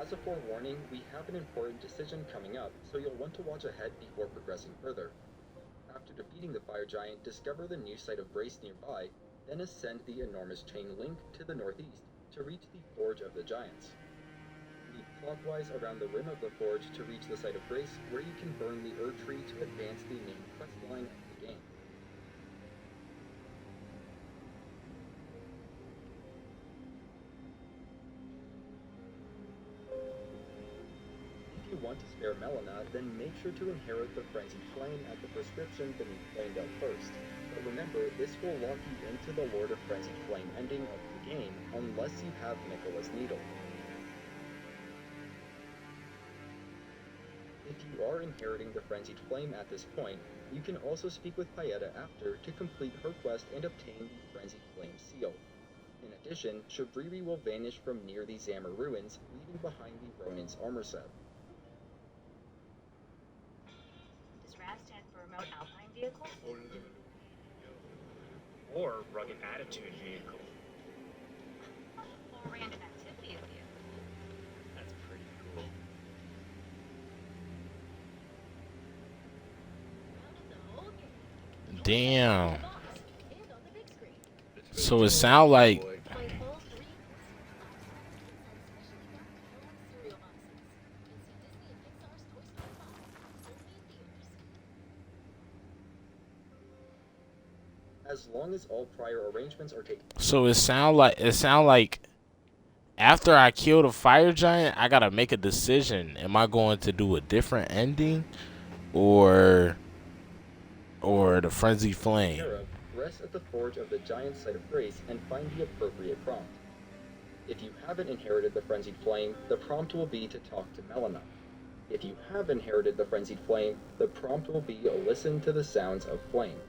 As a forewarning, we have an important decision coming up, so you'll want to watch ahead before progressing further. After defeating the fire giant, discover the new site of grace nearby, then ascend the enormous chain link to the northeast to reach the Forge of the Giants. Move clockwise around the rim of the forge to reach the site of grace, where you can burn the Erd Tree to advance the main quest line of the game. If you want to spare Melina, then make sure to inherit the Frenzied Flame at the prescription beneath Flamedale first. But remember, this will lock you into the Lord of Frenzied Flame ending of the game, unless you have Nicholas Needle. If you are inheriting the Frenzied Flame at this point, you can also speak with Paeta after to complete her quest and obtain the Frenzied Flame seal. In addition, Shabriri will vanish from near the Zammer ruins, leaving behind the Ronin's armor set. Does RAS stand for Remote Alpine Vehicle? Or Rugged Attitude Vehicle. Or Random Activity Vehicle? That's pretty cool. Damn. So it sounds like As long as all prior arrangements are taken. So it sound like after I kill the fire giant, I gotta make a decision. Am I going to do a different ending, or the frenzied flame? Rest at the Forge of the Giant site of grace and find the appropriate prompt. If you haven't inherited the Frenzied Flame, the prompt will be to talk to Melina. If you have inherited the Frenzied Flame, the prompt will be listen to the sounds of flame.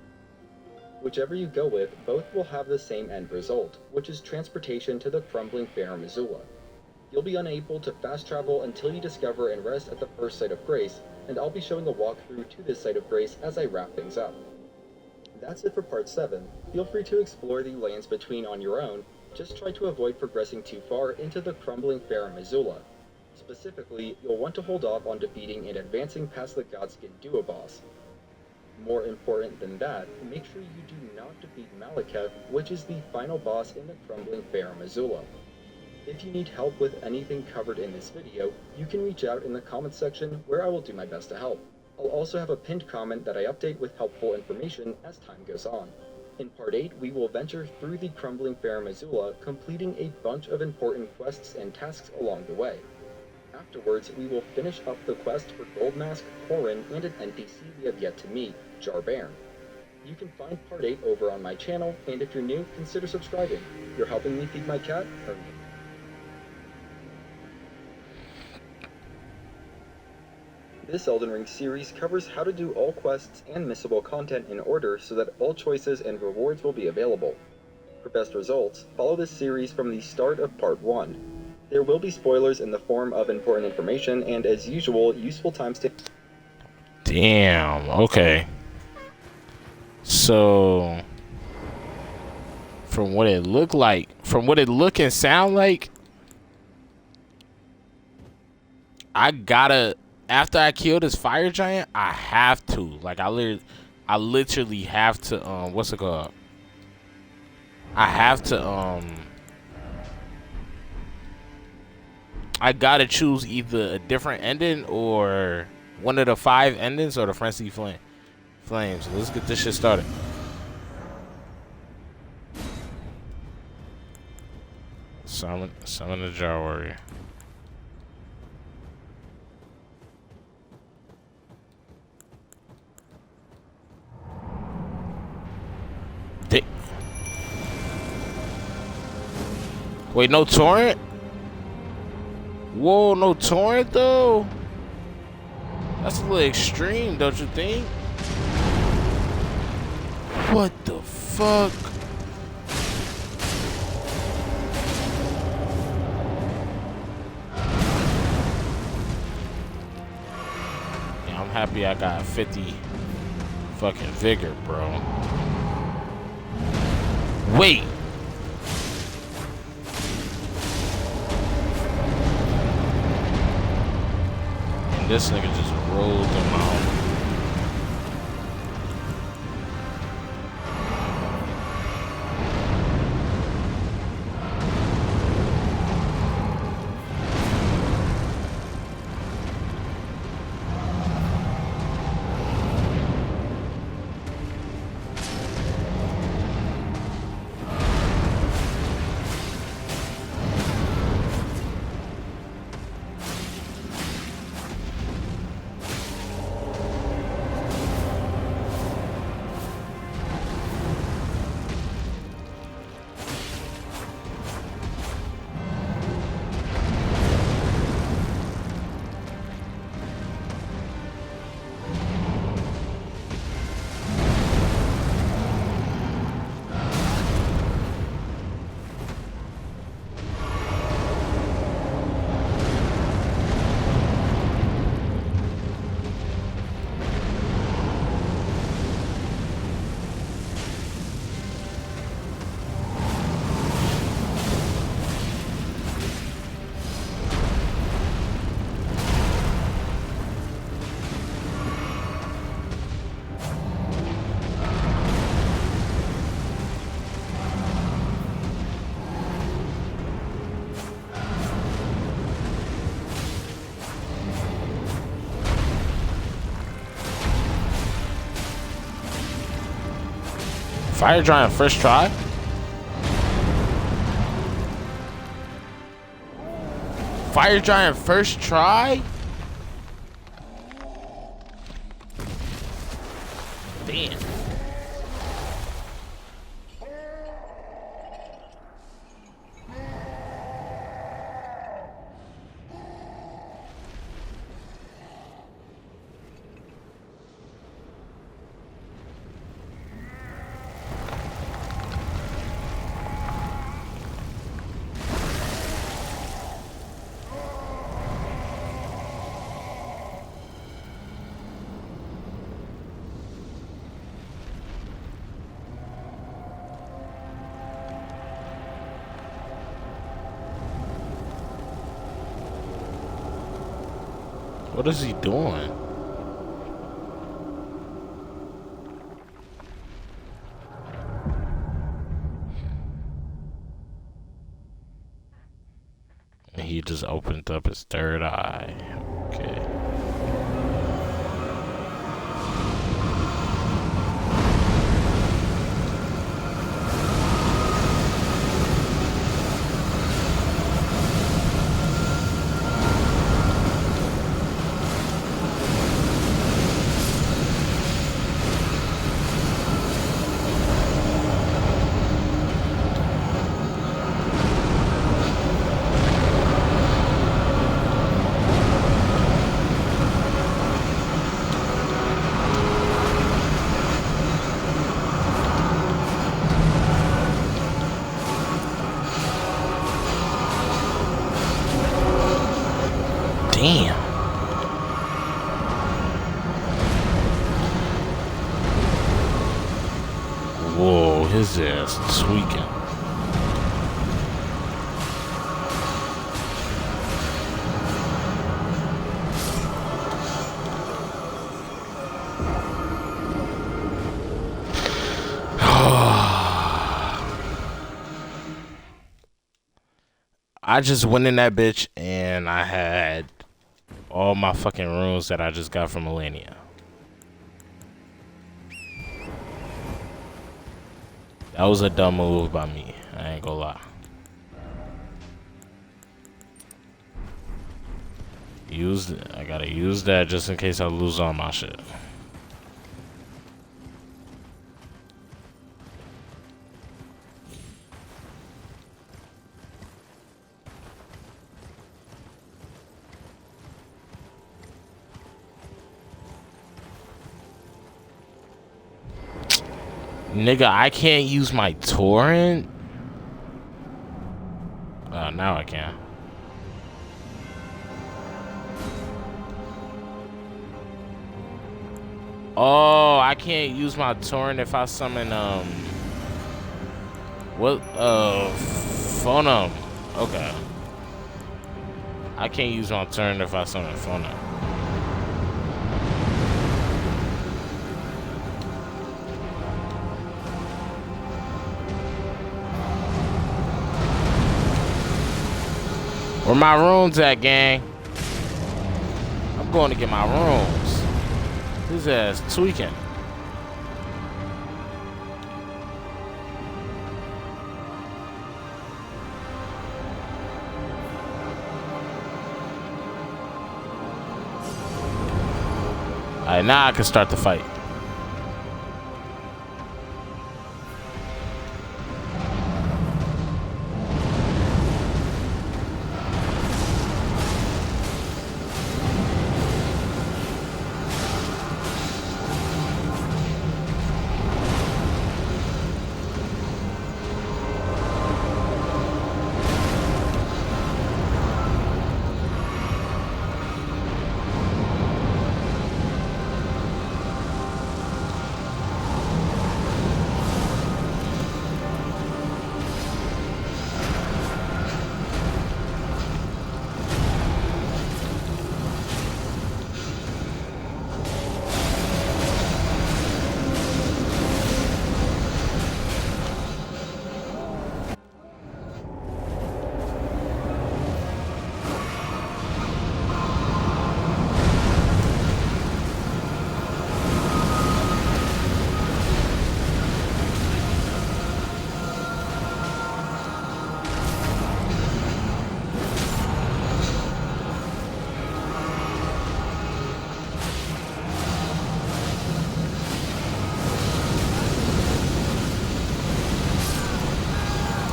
Whichever you go with, both will have the same end result, which is transportation to the crumbling Fair Missoula. You'll be unable to fast travel until you discover and rest at the first site of grace, and I'll be showing a walkthrough to this site of grace as I wrap things up. That's it for part 7. Feel free to explore the lands between on your own, just try to avoid progressing too far into the crumbling Fair Missoula. Specifically, you'll want to hold off on defeating and advancing past the godskin duo boss. More important than that, make sure you do not defeat Malekith, which is the final boss in the crumbling Fair Missoula. If you need help with anything covered in this video, you can reach out in the comments section where I will do my best to help. I'll also have a pinned comment that I update with helpful information as time goes on. In part 8, we will venture through the crumbling Fair Missoula, completing a bunch of important quests and tasks along the way. Afterwards, we will finish up the quest for Goldmask, Corrin, and an NPC we have yet to meet, Jarbairn. You can find part 8 over on my channel, and if you're new, consider subscribing. You're helping me feed my cat, or me. This Elden Ring series covers how to do all quests and missable content in order so that all choices and rewards will be available. For best results, follow this series from the start of part 1. There will be spoilers in the form of important information and, as usual, useful timestamps. Damn, okay. So from what it looked and sound like, I gotta, after I kill this fire giant, I have to, like, I literally have to, what's it called? I have to, I gotta choose either a different ending or one of the 5 endings or the frenzy flames. So let's get this shit started. Summon the Jar Warrior. Wait, no torrent? Whoa, no torrent though? That's a little extreme, don't you think? What the fuck? Yeah, I'm happy I got 50 fucking vigor, bro. Wait. this nigga just rolled them out. Fire giant first try? Fire giant first try? Damn. What is he doing? And he just opened up his third eye. Okay. Damn. Whoa, his ass tweaking. I just went in that bitch and I had all my fucking runes that I just got from Millennia. That was a dumb move by me. I ain't gonna lie. I gotta use that just in case I lose all my shit. Nigga, I can't use my torrent? Now I can. Oh, I can't use my torrent if I summon, Phonum. Okay. I can't use my torrent if I summon Phonum. Where my runes at, gang? I'm going to get my runes. His ass tweaking. Alright, now I can start the fight.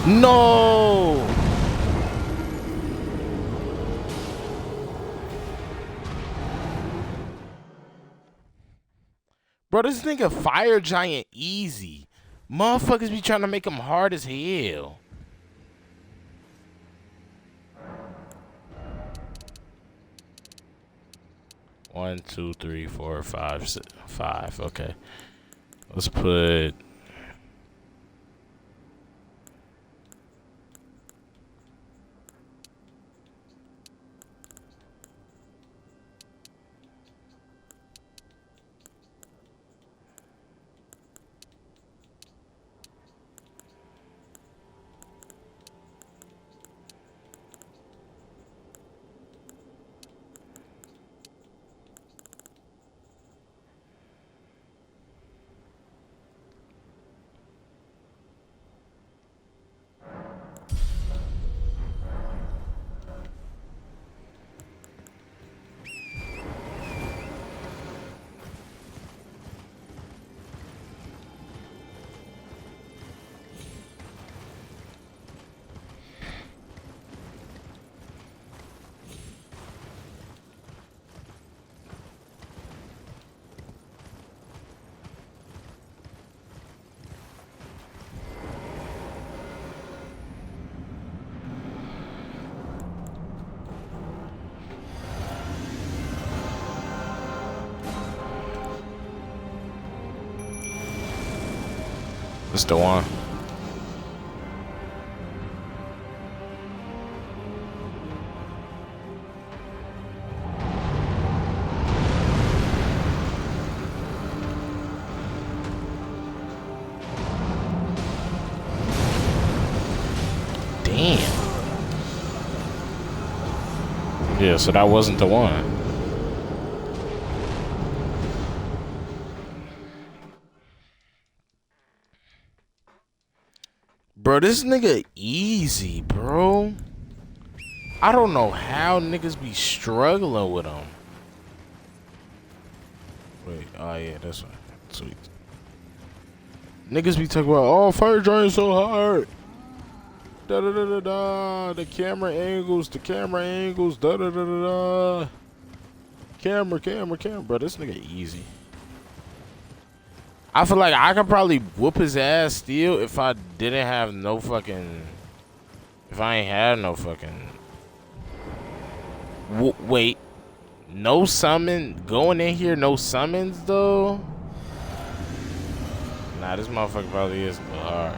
No! Bro, this nigga Fire Giant easy. Motherfuckers be trying to make him hard as hell. One, two, three, four, five, six, five. Okay. Let's put... That's the one. Damn. Yeah, so that wasn't the one. Bro, this nigga easy, bro. I don't know how niggas be struggling with him. Wait, oh yeah, that's right. Sweet. Niggas be talking about, oh, Fire Giant so hard. Da da da da da. The camera angles, da da da da da. Camera. Bro, this nigga easy. I feel like I could probably whoop his ass still if I didn't have no fucking... If I ain't had no fucking... Wait. No summon? Going in here, no summons, though? Nah, this motherfucker probably is hard.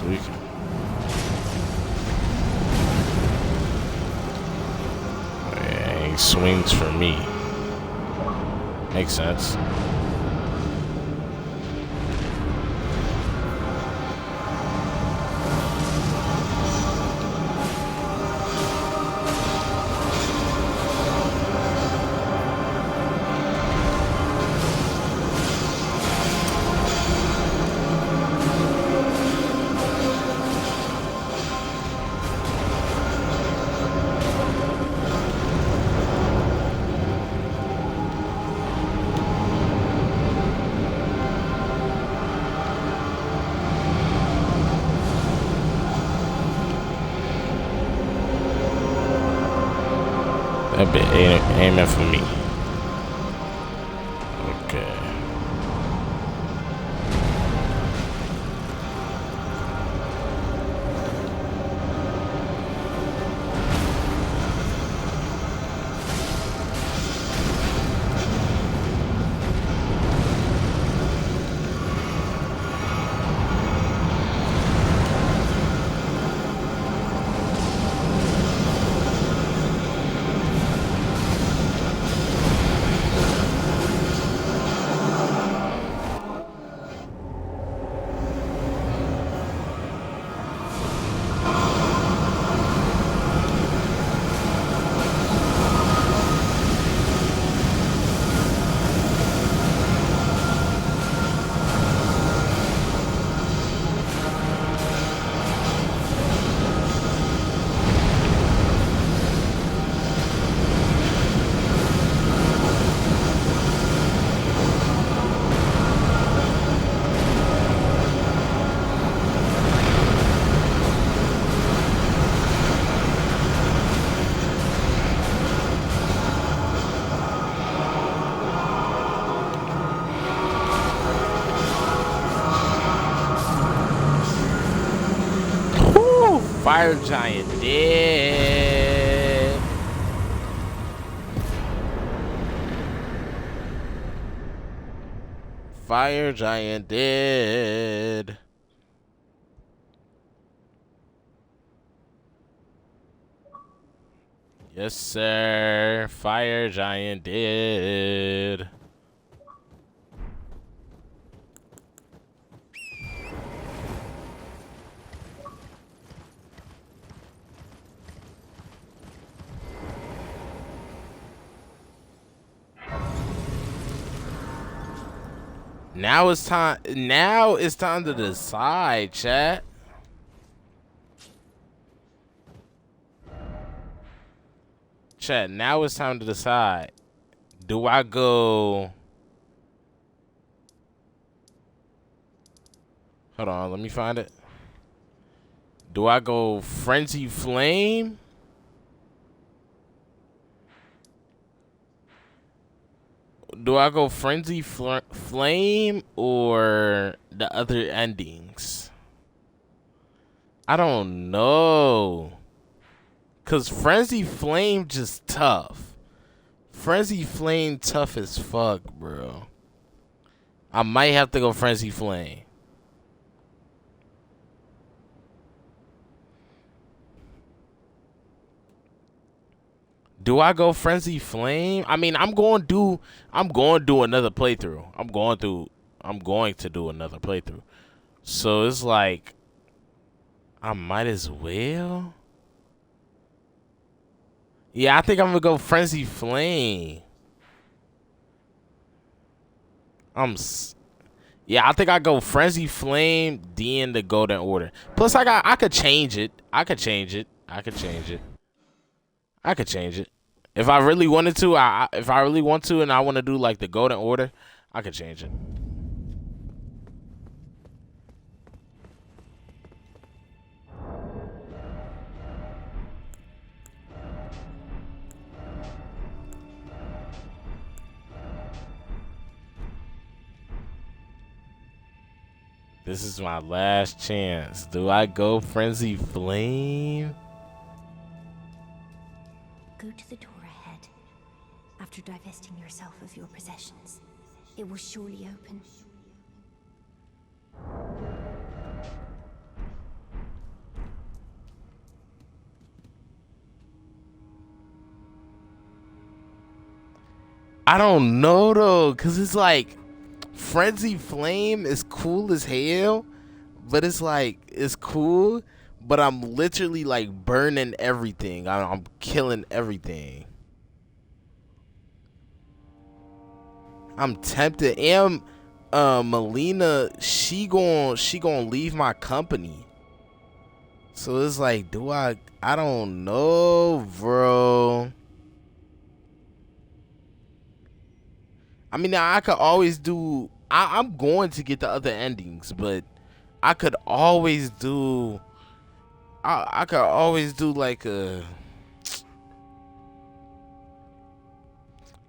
Tweaking. Yeah, he swings for me. Makes sense. That bit aiming for me. Okay. Woo! Fire giant dead. Fire giant dead. Yes, sir. Fire giant dead. Now it's time. Now it's time to decide, chat. Chat. Now it's time to decide. Do I go? Hold on. Let me find it. Do I go frenzy flame? Do I go frenzy flame or the other endings? I don't know. Cause frenzy flame just tough. Frenzy flame tough as fuck, bro. I might have to go frenzy flame. Do I go frenzy flame? I mean, I'm going to do another playthrough. I'm going to do another playthrough. So it's like I might as well. Yeah, I think I'm going to go frenzy flame. Yeah, I think I go frenzy flame, then the golden order. Plus I could change it. I could change it. If I really wanted to, if I really want to and I want to do like the golden order, I could change it. This is my last chance. Do I go frenzy flame? Go to the door ahead. After divesting yourself of your possessions, it will surely open. I don't know though, cause it's like Frenzy Flame is cool as hell, but it's like it's cool, but I'm literally like burning everything. I'm killing everything. I'm tempted. And Melina, she gon' leave my company. So it's like, do I don't know, bro. I mean, I could always do. I'm going to get the other endings, but I could always do. I could always do like a.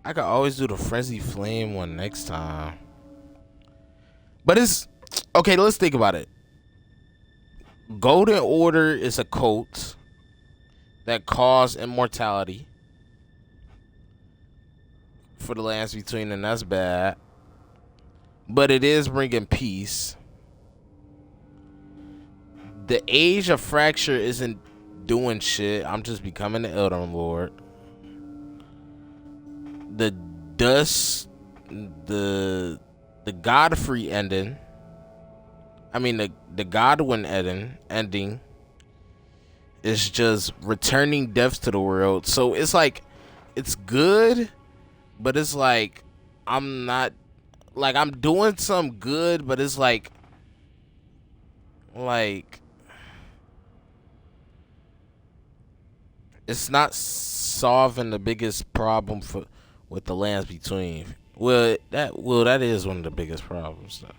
I could always do the Frenzy Flame one next time. But it's okay. Let's think about it. Golden Order is a cult that caused immortality for the lands between, and that's bad. But it is bringing peace. The Age of Fracture isn't doing shit. I'm just becoming the Elder Lord. The Dust, the Godfrey ending. I mean the Godwin ending is just returning death to the world. So it's like it's good, but it's like I'm not like I'm doing some good, but it's like it's not solving the biggest problem with the lands between. That is one of the biggest problems though.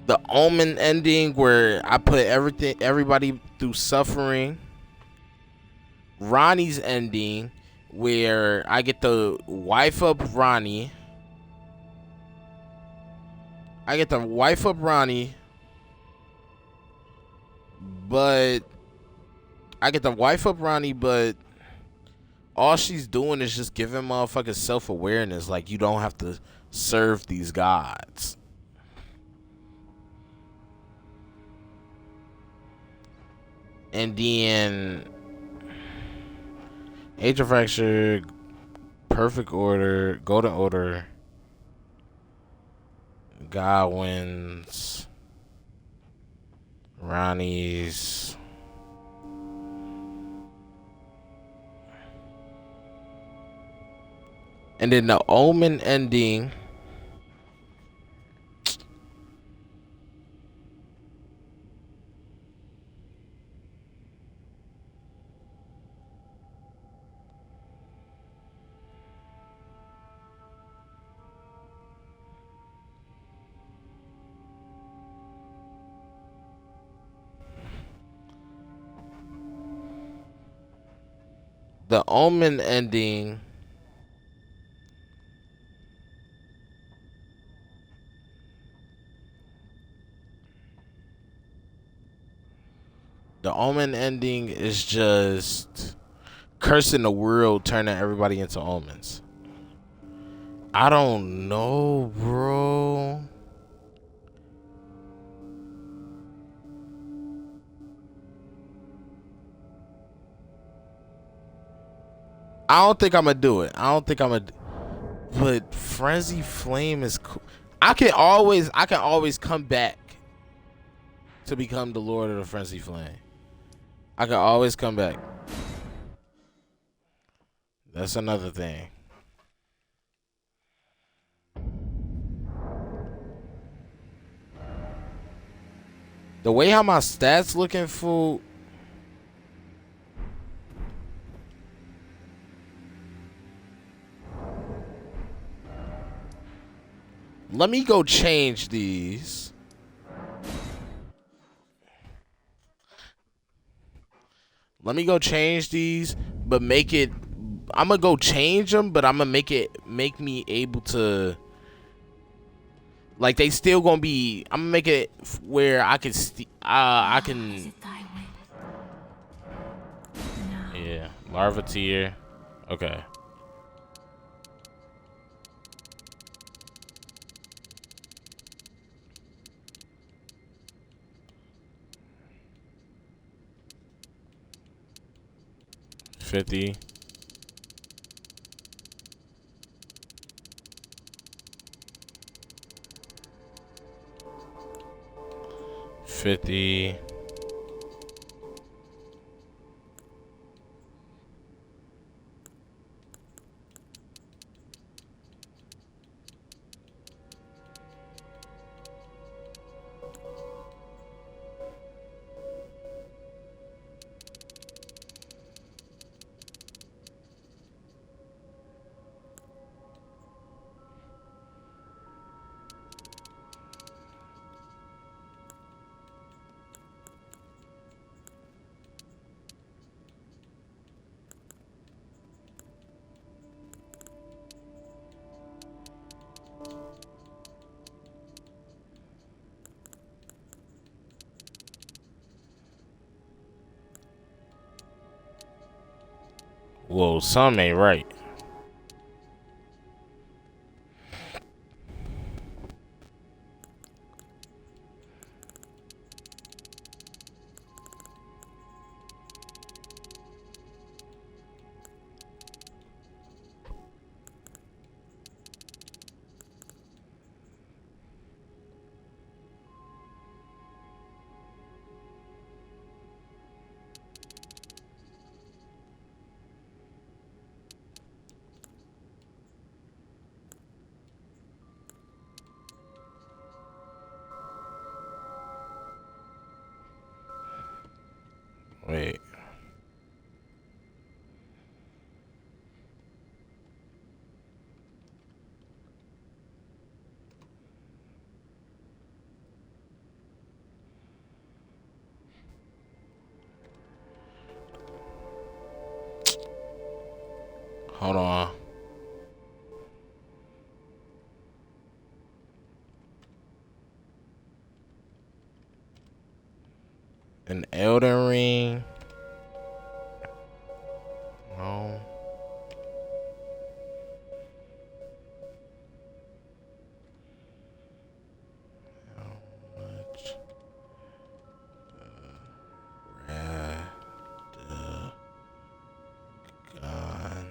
The Omen ending where I put everybody through suffering. Ronnie's ending where I get the wife up Ronnie. But all she's doing is just giving motherfuckers self-awareness. Like, you don't have to serve these gods. And then Age of Fracture, Perfect Order, Golden Order, Godwin's, Ronnie's. And then the Omen ending. The Omen ending. The Omen ending is just cursing the world, turning everybody into omens. I don't know, bro. I don't think I'm gonna do it. But Frenzy Flame is cool. I can always come back to become the Lord of the Frenzy Flame. I can always come back. That's another thing. The way how my stats looking, fool. Let me go change these. Let me go change these, but make it. I'm gonna go change them, but I'm gonna make me able to. Like, they still gonna be. I'm gonna make it where I can. I can. Yeah, larva tier. Okay. $50. 50. Whoa, something ain't right. Wait. Hold on. An Elden Ring. No. How much? Red gun.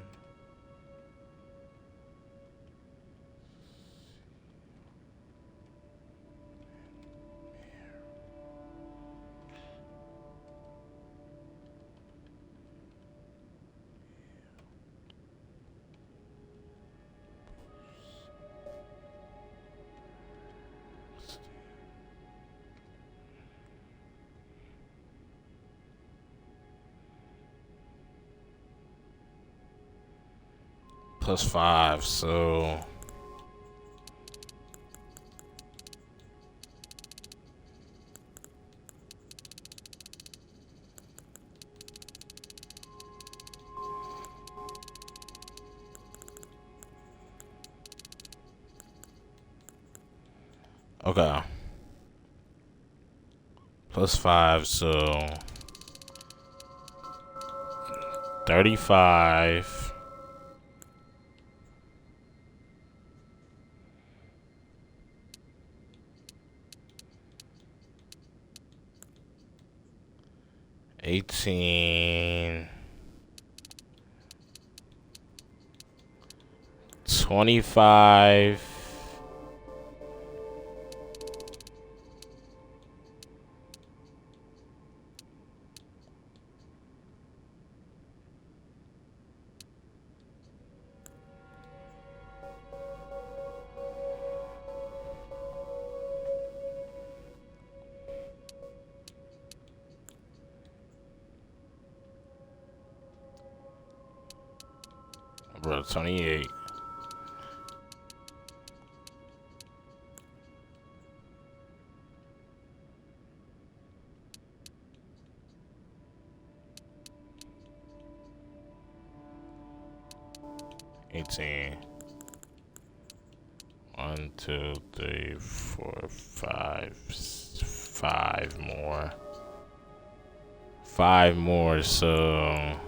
+5, so okay. +5, so 35. 18. 25. Bro, 28. $18. 1, 2, 3, 4, 5. 5 more. 5 more, so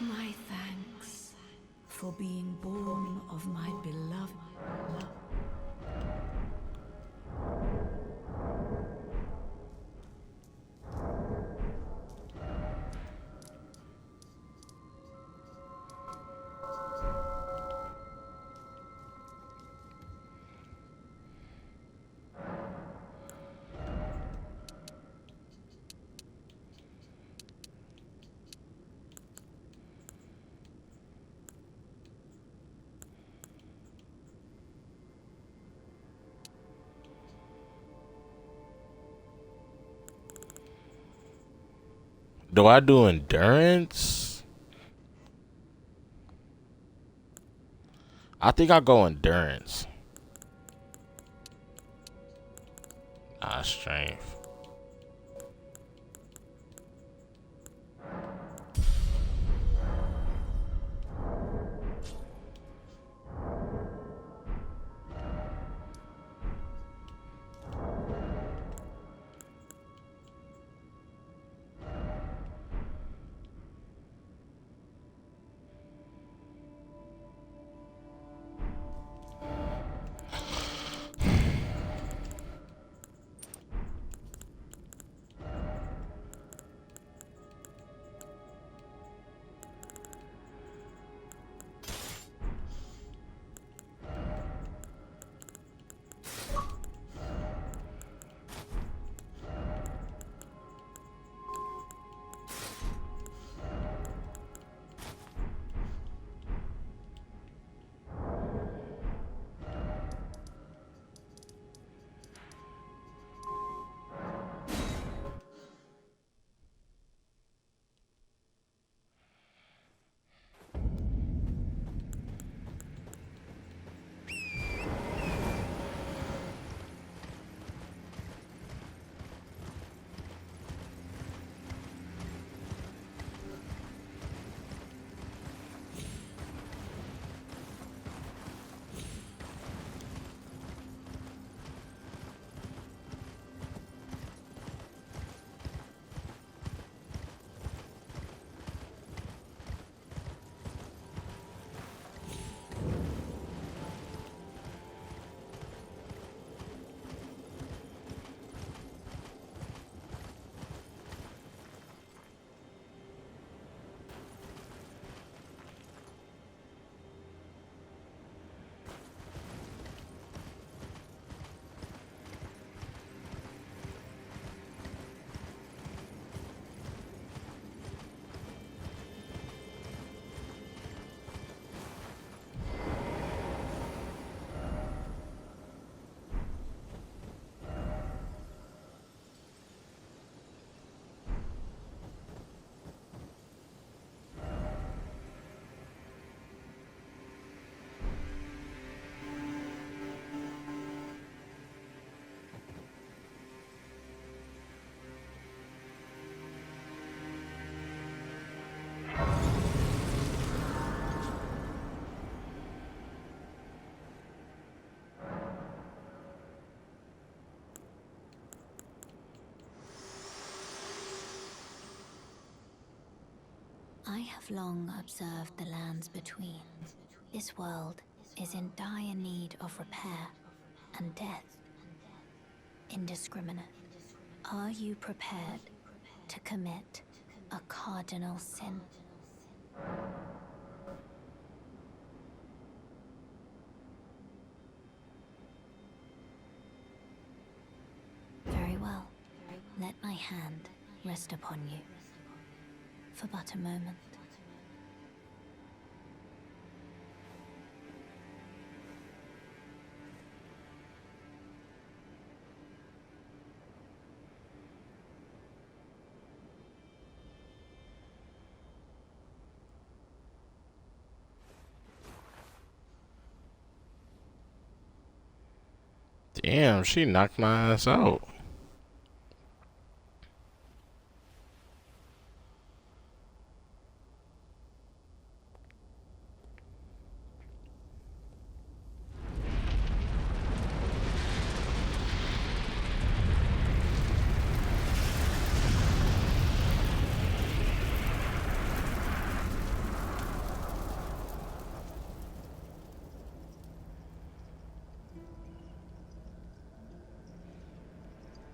My thanks for being born of my beloved. Do I do endurance? I think I'll go endurance. Strength. I have long observed the lands between. This world is in dire need of repair and death. Indiscriminate. Are you prepared to commit a cardinal sin? Very well. Let my hand rest upon you for but a moment. Damn, she knocked my ass out.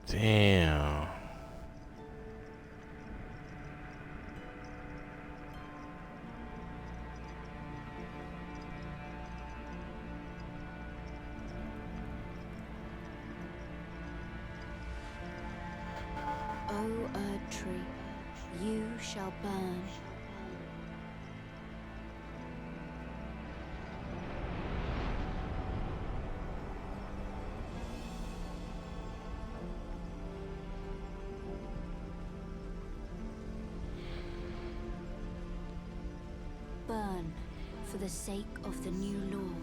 Damn. O Erd tree, you shall burn. for the sake of the new lord.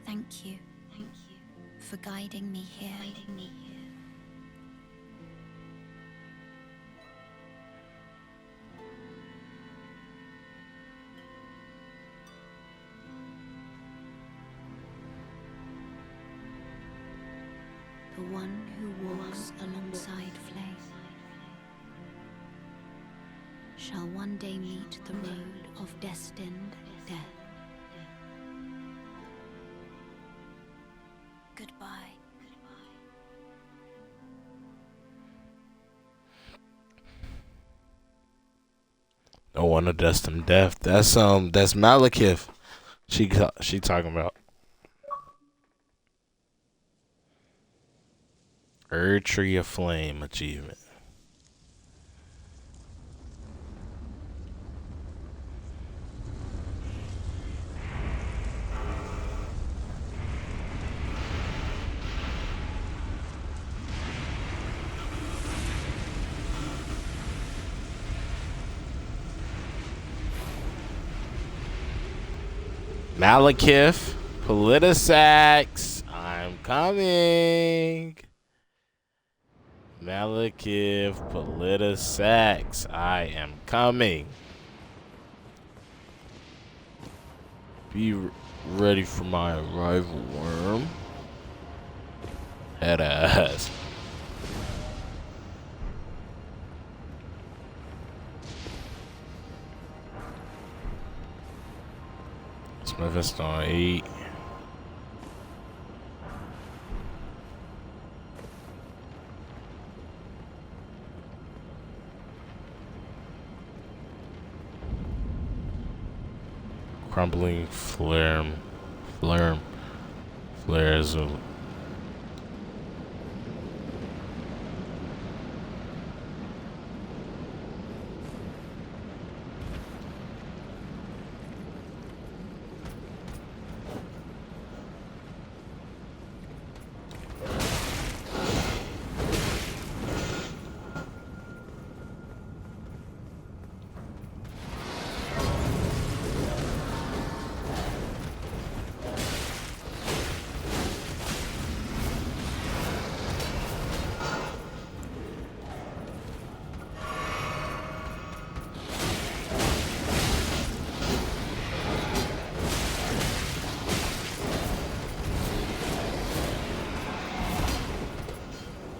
Thank you for guiding me here. The one who walks alongside flame shall one day meet the road of destined death. Goodbye. No one to destined death. That's Malekith. She talking about. Tree of Flame achievement. Malekith, placidusax, I'm coming. Malekith, placidusax, I am coming. Be ready for my arrival, worm. Head ass. Smithest on 8. Crumbling flares of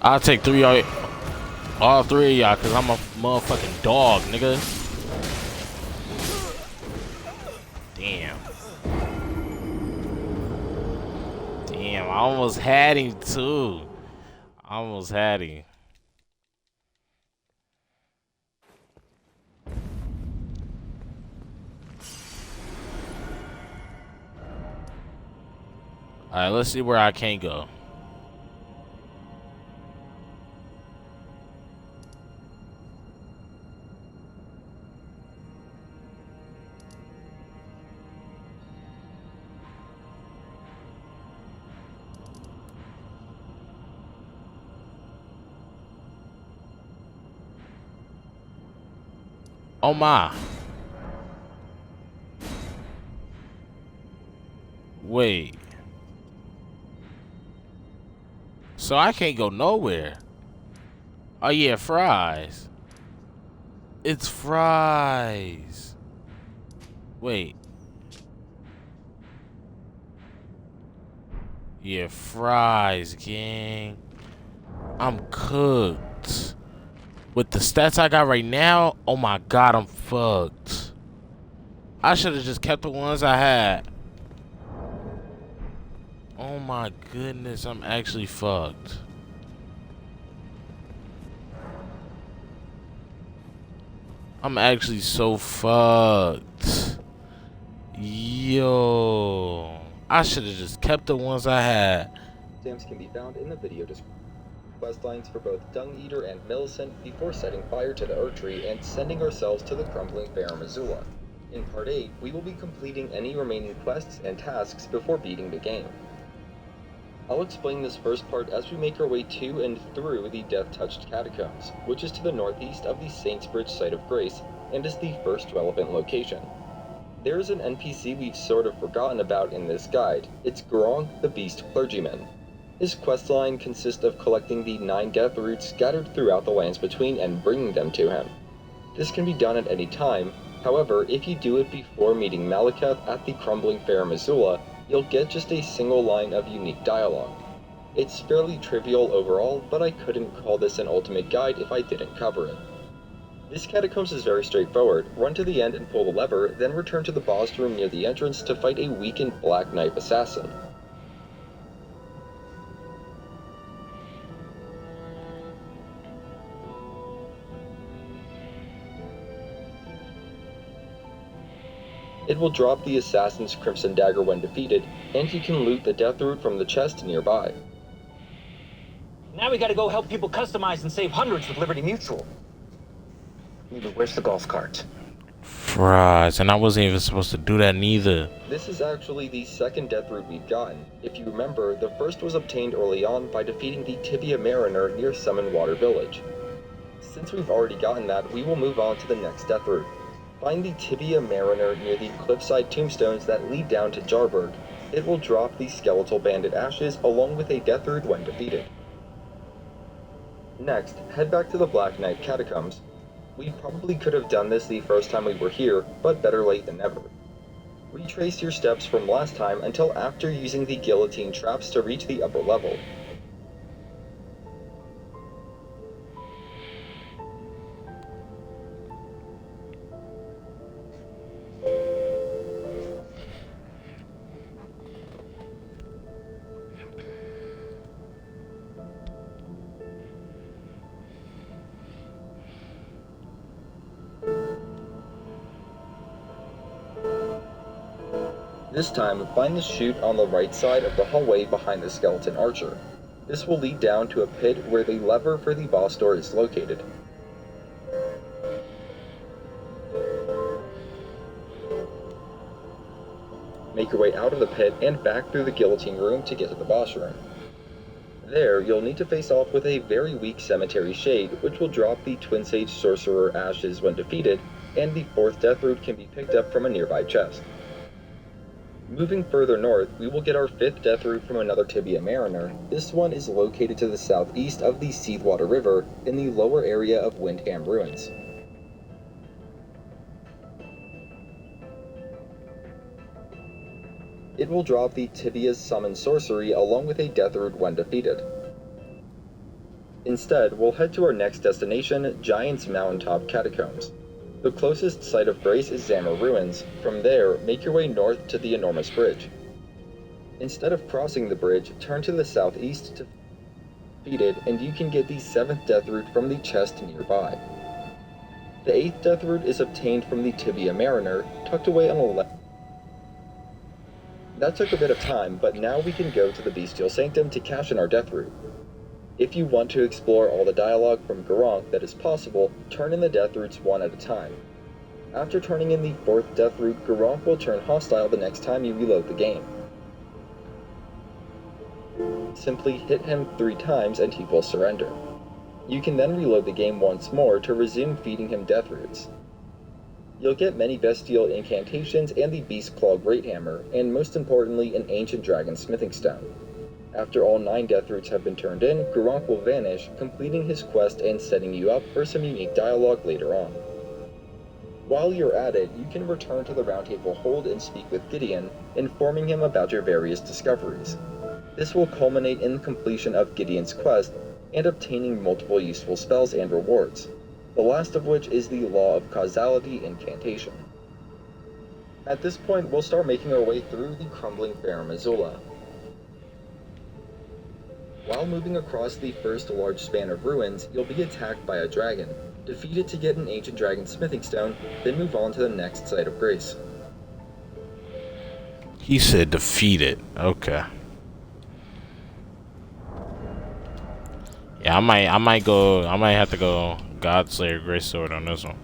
I'll take all three of y'all, cause I'm a motherfucking dog, nigga. Damn, I almost had him too. Almost had him. All right, let's see where I can't go. Oh my. Wait. So I can't go nowhere. Oh yeah, fries. It's fries. Wait. Yeah, fries, gang. I'm cooked. With the stats I got right now, oh my god, I'm fucked. I should have just kept the ones I had. Oh my goodness, I'm actually fucked. I'm actually so fucked. Yo. I should have just kept the ones I had. Stamps can be found in the video description. Quest lines for both Dung Eater and Millicent before setting fire to the Erd Tree and sending ourselves to the crumbling Farum Azula. In Part 8, we will be completing any remaining quests and tasks before beating the game. I'll explain this first part as we make our way to and through the Death-Touched Catacombs, which is to the northeast of the Saints Bridge Site of Grace, and is the first relevant location. There is an NPC we've sort of forgotten about in this guide. It's Grong, the Beast Clergyman. His questline consists of collecting the 9 death roots scattered throughout the lands between and bringing them to him. This can be done at any time. However, if you do it before meeting Malekith at the crumbling Fair Missoula, you'll get just a single line of unique dialogue. It's fairly trivial overall, but I couldn't call this an ultimate guide if I didn't cover it. This catacombs is very straightforward. Run to the end and pull the lever, then return to the boss room near the entrance to fight a weakened Black Knife assassin. It will drop the assassin's Crimson Dagger when defeated, and you can loot the death root from the chest nearby. Now we gotta go help people customize and save hundreds with Liberty Mutual. Where's the golf cart? Fries, and I wasn't even supposed to do that neither. This is actually the second death root we've gotten. If you remember, the first was obtained early on by defeating the Tibia Mariner near Summon Water Village. Since we've already gotten that, we will move on to the next death root. Find the Tibia Mariner near the cliffside tombstones that lead down to Jarburg. It will drop the Skeletal Bandit ashes along with a death root when defeated. Next, head back to the Black Knight Catacombs. We probably could have done this the first time we were here, but better late than never. Retrace your steps from last time until after using the guillotine traps to reach the upper level. This time, find the chute on the right side of the hallway behind the skeleton archer. This will lead down to a pit where the lever for the boss door is located. Make your way out of the pit and back through the guillotine room to get to the boss room. There, you'll need to face off with a very weak Cemetery Shade, which will drop the Twin Sage Sorcerer ashes when defeated, and the 4th death root can be picked up from a nearby chest. Moving further north, we will get our 5th death root from another Tibia Mariner. This one is located to the southeast of the Seathwater River, in the lower area of Windham Ruins. It will drop the Tibia's Summon Sorcery along with a death root when defeated. Instead, we'll head to our next destination, Giant's Mountaintop Catacombs. The closest site of grace is Zammer Ruins. From there, make your way north to the enormous bridge. Instead of crossing the bridge, turn to the southeast to defeated, and you can get the 7th death root from the chest nearby. The 8th death root is obtained from the Tibia Mariner, tucked away on the left. That took a bit of time, but now we can go to the Bestial Sanctum to cash in our death root. If you want to explore all the dialogue from Garunk that is possible, turn in the death roots one at a time. After turning in the 4th death root, Garunk will turn hostile the next time you reload the game. Simply hit him 3 times and he will surrender. You can then reload the game once more to resume feeding him death roots. You'll get many bestial incantations and the Beast Claw Great Hammer, and most importantly an Ancient Dragon Smithing Stone. After all 9 death roots have been turned in, Garunk will vanish, completing his quest and setting you up for some unique dialogue later on. While you're at it, you can return to the Round Table Hold and speak with Gideon, informing him about your various discoveries. This will culminate in the completion of Gideon's quest and obtaining multiple useful spells and rewards, the last of which is the Law of Causality incantation. At this point, we'll start making our way through the crumbling Fair Missoula. While moving across the first large span of ruins, you'll be attacked by a dragon. Defeat it to get an Ancient Dragon Smithing Stone, then move on to the next site of grace. He said defeat it. Okay. Yeah, I might have to go Godslayer Great Sword on this one.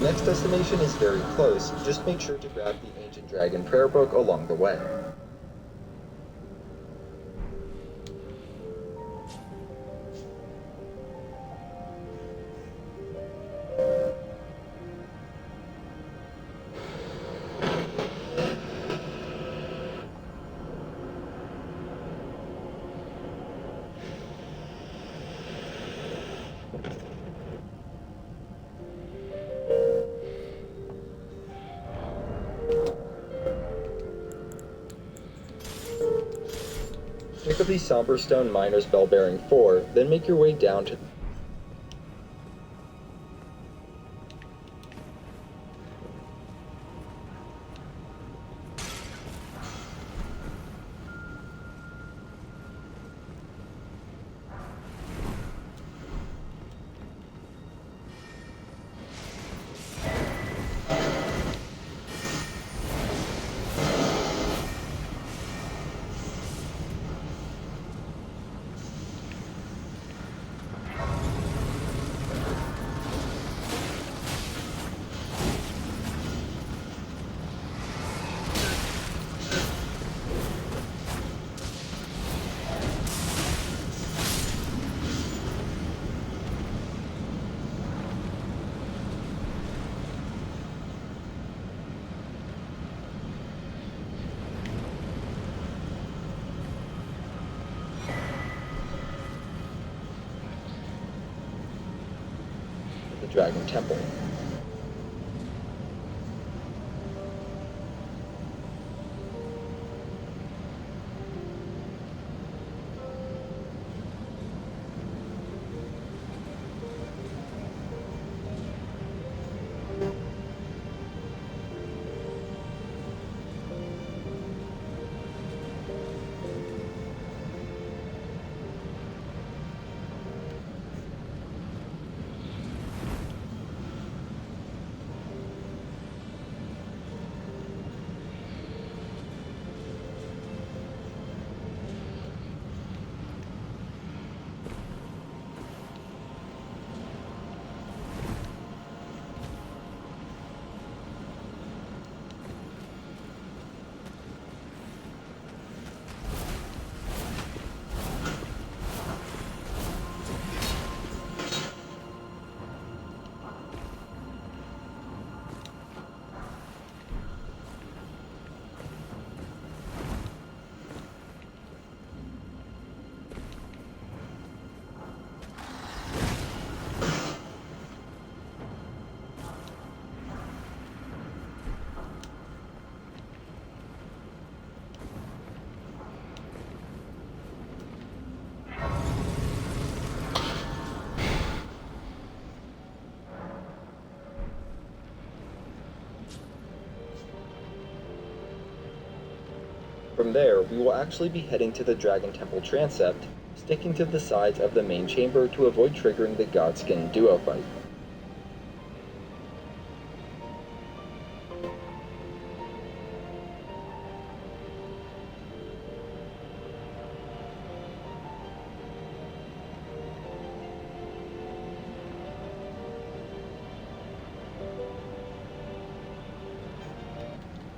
next destination is very close, just make sure to grab the Ancient Dragon prayer book along the way. Pick up the Somber Stone Miner's Bell Bearing 4, then make your way down to the Dragon Temple. From there, we will actually be heading to the Dragon Temple transept, sticking to the sides of the main chamber to avoid triggering the godskin duo fight.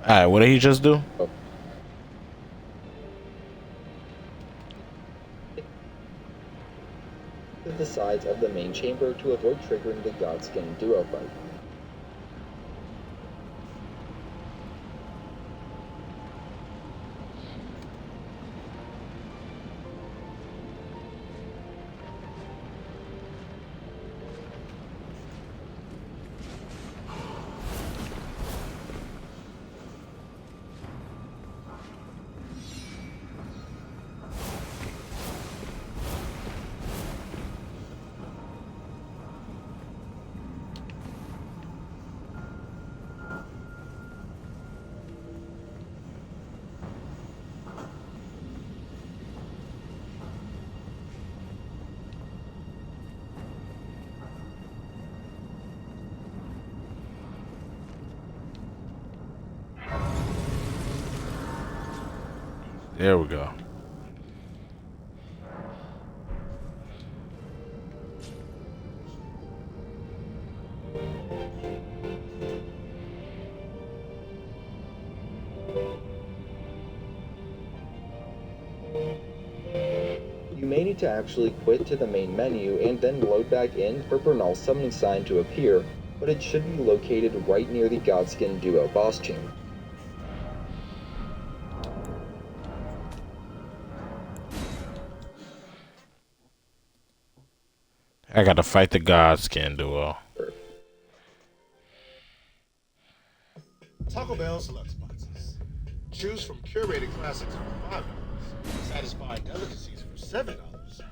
Alright, what did he just do? Oh. To the sides of the main chamber to avoid triggering the godskin duo fight. There we go. You may need to actually quit to the main menu and then load back in for Bernal's summoning sign to appear, but it should be located right near the Godskin Duo boss chamber. I gotta fight the godskin duo. Taco Bell select spices. Choose from curated classics for $5, satisfying delicacies for $7,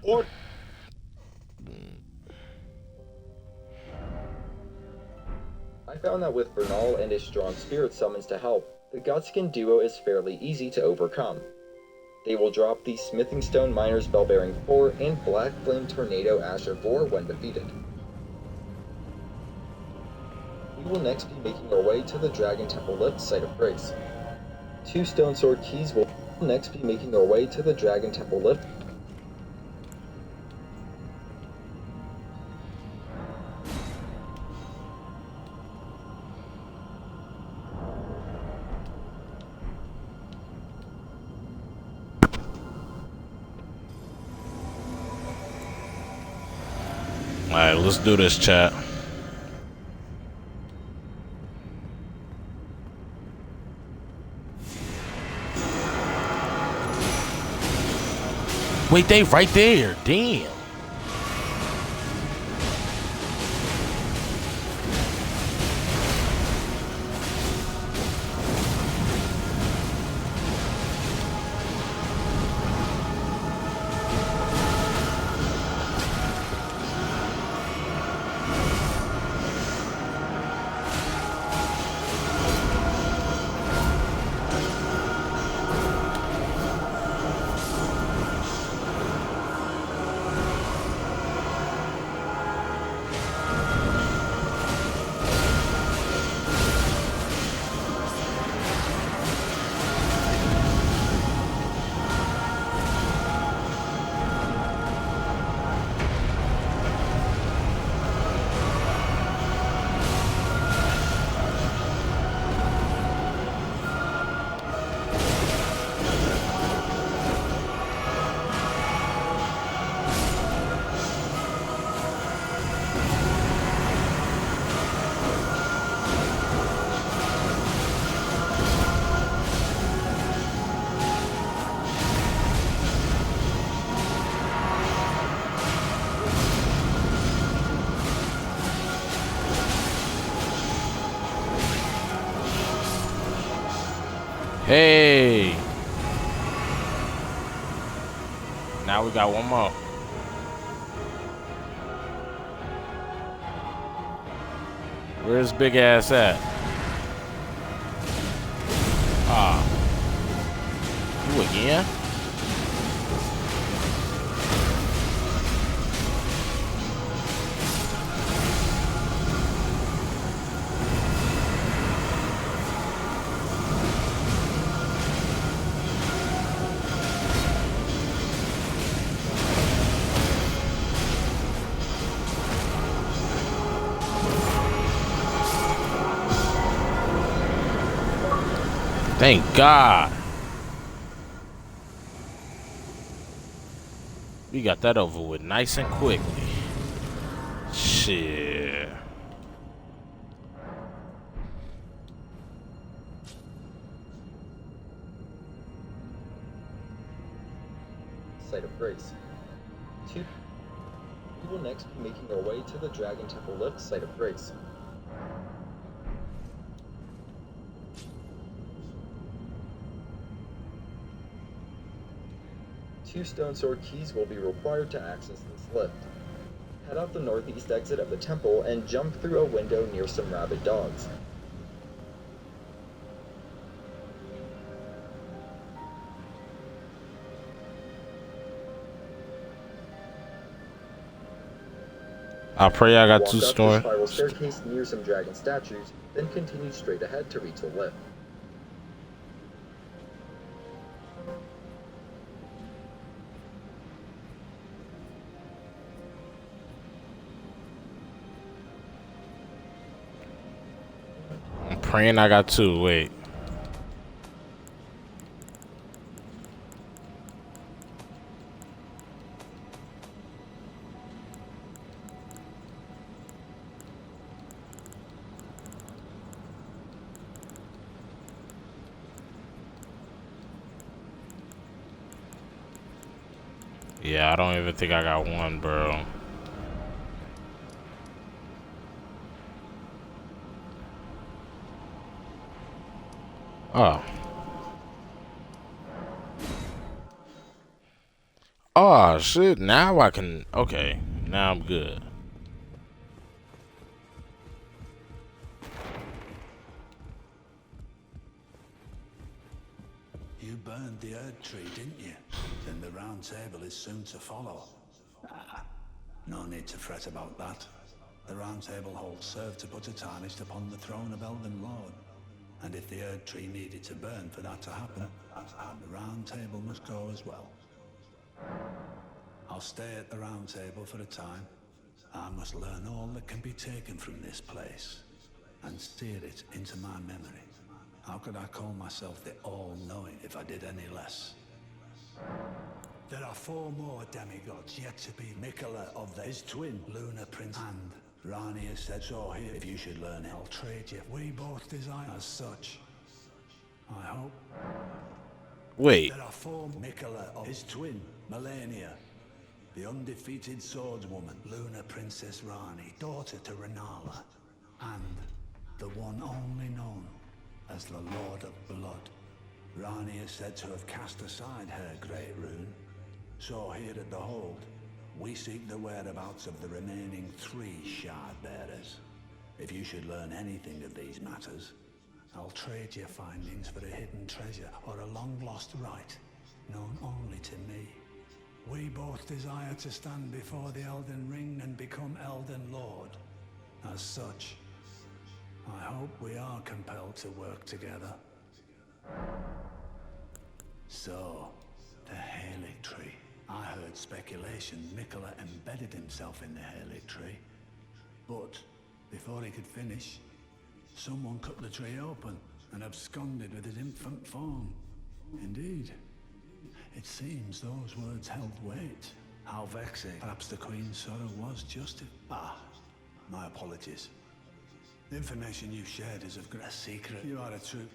or I found that with Bernal and his strong spirit summons to help, the Godskin Duo is fairly easy to overcome. They will drop the Smithing Stone Miner's Bell-Bearing 4 and Black Flame Tornado Ash of War when defeated. We will next be making our way to the Dragon Temple Lift Site of Grace. 2 Stone Sword Keys will next be making our way to the Dragon Temple Lift. Alright, let's do this, chat. Wait, they right there. Damn. Hey. Now we got one more. Where's big ass at? Ah. You again? Thank God. We got that over with nice and quickly. Shit. Site of Grace. 2. We will next be making our way to the Dragon Temple Lift Site of Grace. Two Stone Sword Keys will be required to access this lift. Head out the northeast exit of the temple and jump through a window near some rabid dogs. I pray I got Walk two up the storm. spiral staircase near some dragon statues, then continue straight ahead to reach the lift. I'm praying I got two. Wait. Yeah, I don't even think I got one, bro. Oh. Oh, shit. Now I can... Okay. Now I'm good. You burned the Erd tree, didn't you? Then the round table is soon to follow. No need to fret about that. The round table holds served to put a tarnish upon the throne of Elden Lord. And if the Erd tree needed to burn for that to happen, the round table must go as well. I'll stay at the round table for a time. I must learn all that can be taken from this place and steer it into my memory. How could I call myself the All-Knowing if I did any less? There are 4 more demigods yet to be. Mikola of his twin, Lunar Prince, and Rani has said so here. If you should learn it, I'll trade you. We both desire as such. I hope. Wait. There are 4 Mikola of his twin, Melania, the undefeated swordswoman, Lunar Princess Rani, daughter to Renala, and the one only known as the Lord of Blood. Rani is said to have cast aside her great rune. So here at the Hold, we seek the whereabouts of the remaining 3 shard bearers. If you should learn anything of these matters, I'll trade your findings for a hidden treasure or a long-lost right, known only to me. We both desire to stand before the Elden Ring and become Elden Lord. As such, I hope we are compelled to work together. So, the Halig Tree. I heard speculation Mikola embedded himself in the Halig Tree. But, before he could finish, someone cut the tree open and absconded with his infant form. Indeed. It seems those words held weight. How vexing. Perhaps the Queen's sorrow was justified. My apologies. The information you shared is of great secret. You are a true...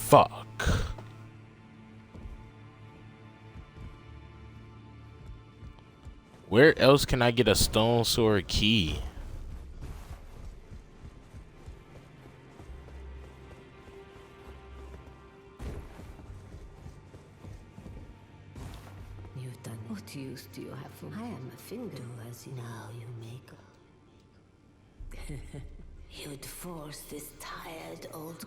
Fuck. Where else can I get a stone sword key? You've done. What use do you have for me? I am a finger. Do as you now you make. You'd force this tired old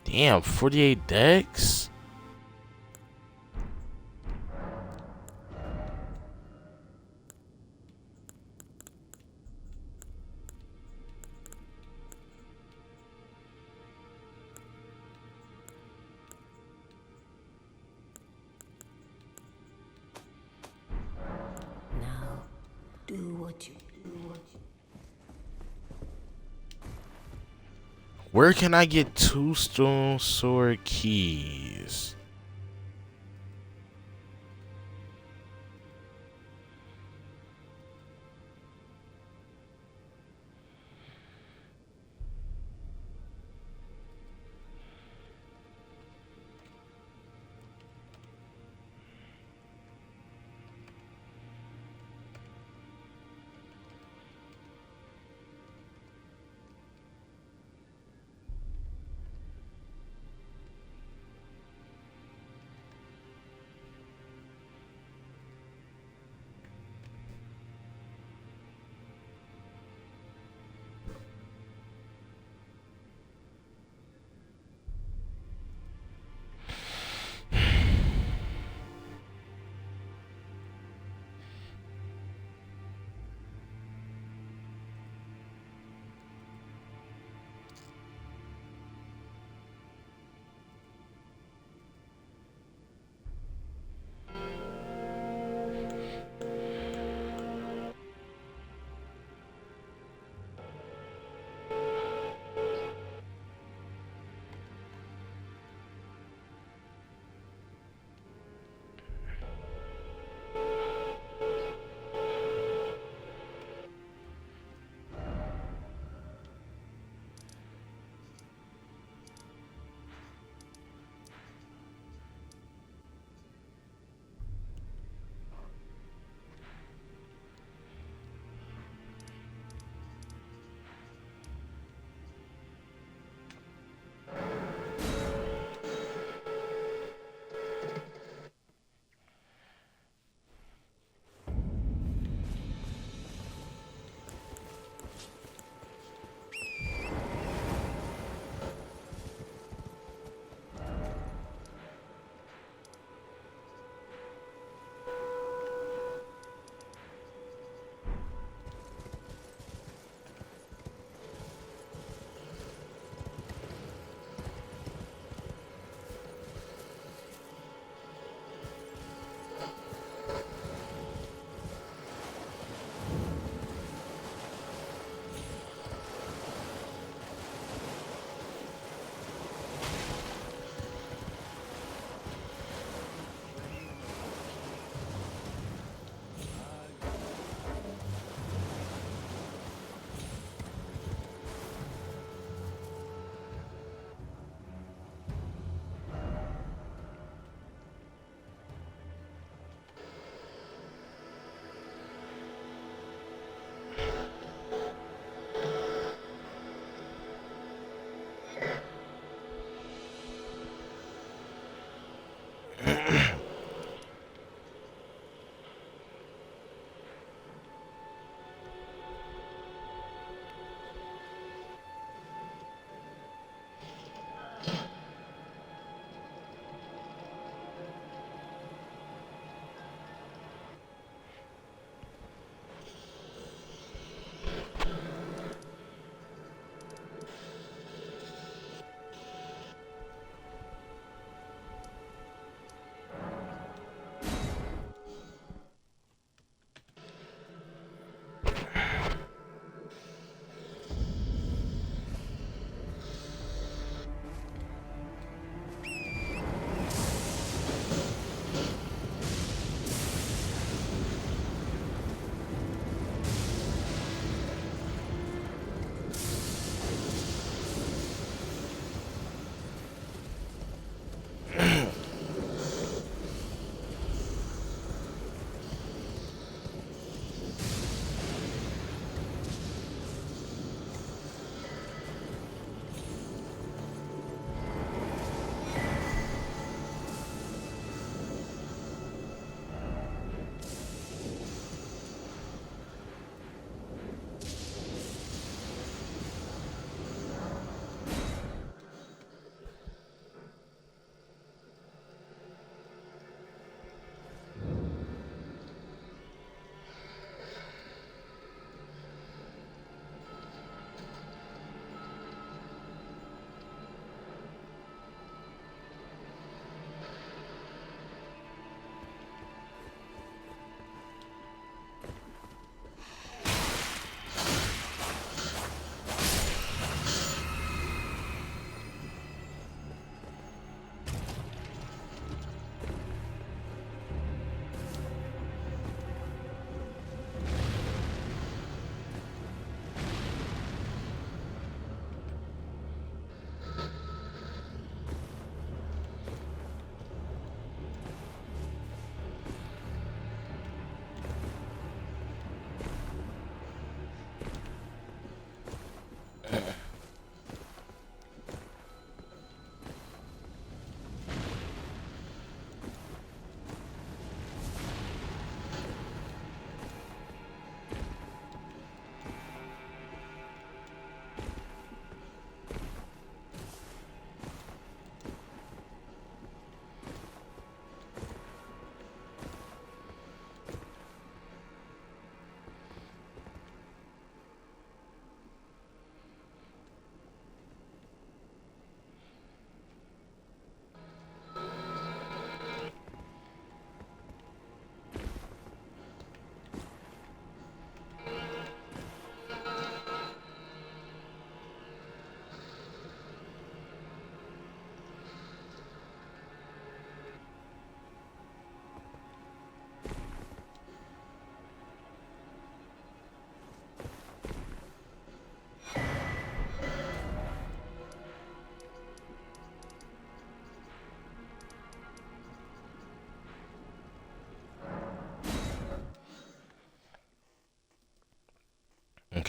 Damn, 48 decks? Now, do what you Where can I get 2 stone sword keys?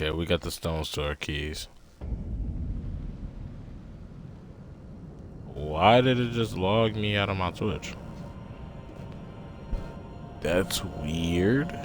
Okay, we got the stone store keys. Why did it just log me out of my Twitch? That's weird.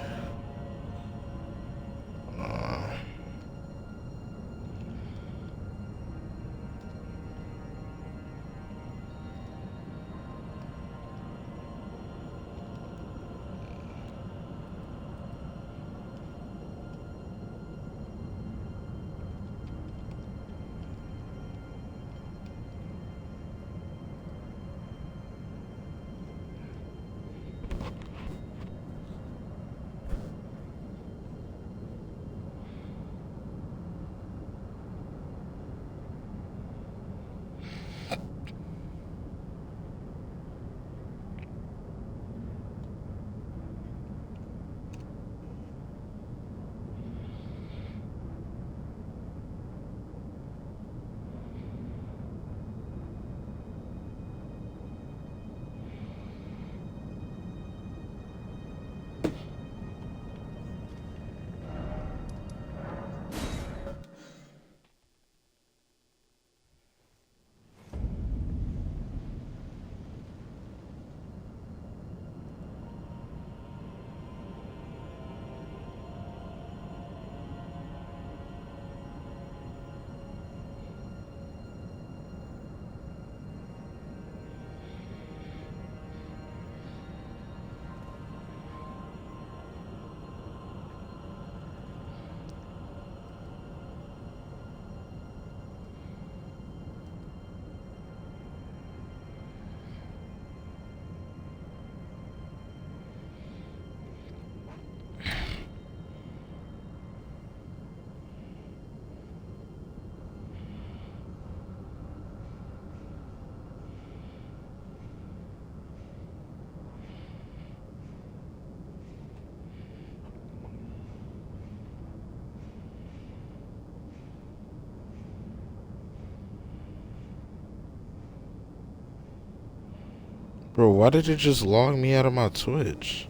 Bro, why did it just log me out of my Twitch?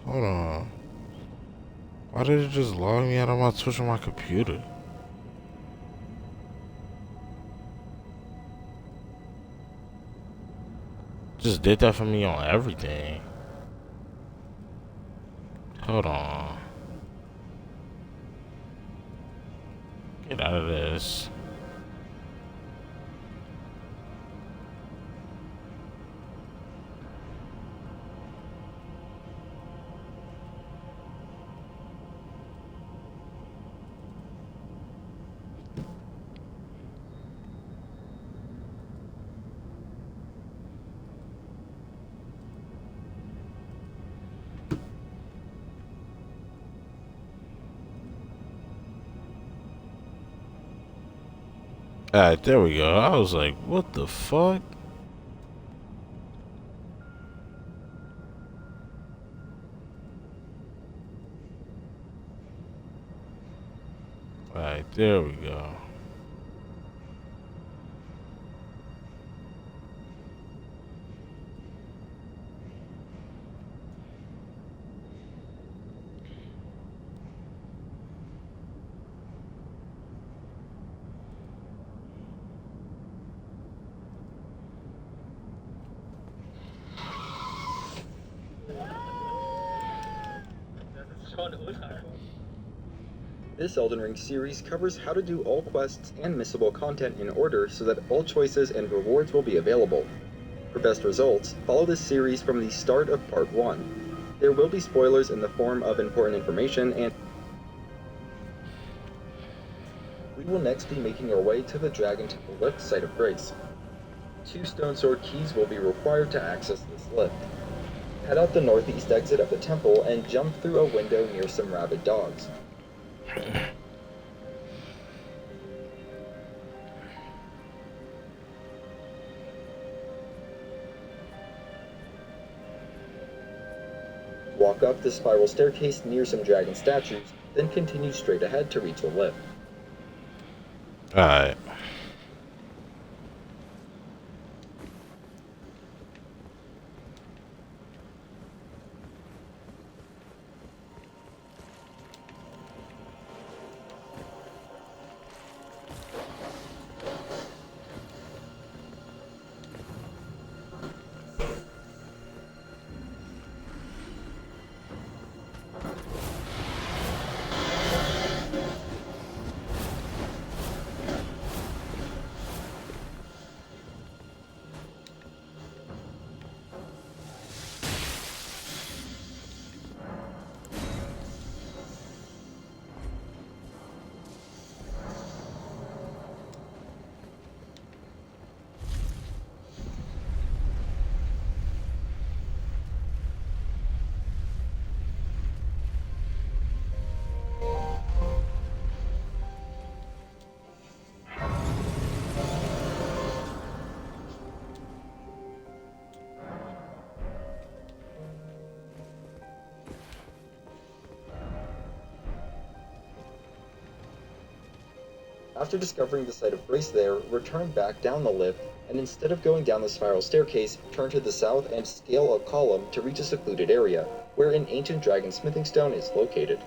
Hold on. Why did it just log me out of my Twitch on my computer? Just did that for me on everything. Hold on. Get out of this. Alright, there we go. I was like, what the fuck? Alright, there we go. This Elden Ring series covers how to do all quests and missable content in order so that all choices and rewards will be available. For best results, follow this series from the start of Part 1. There will be spoilers in the form of important information, and we will next be making our way to the Dragon Temple Lift Site of Grace. 2 stone sword keys will be required to access this lift. Head out the northeast exit of the temple and jump through a window near some rabid dogs. Walk up the spiral staircase near some dragon statues, then continue straight ahead to reach the lift. Alright. After discovering the site of grace there, return back down the lift, and instead of going down the spiral staircase, turn to the south and scale a column to reach a secluded area, where an ancient dragon smithing stone is located.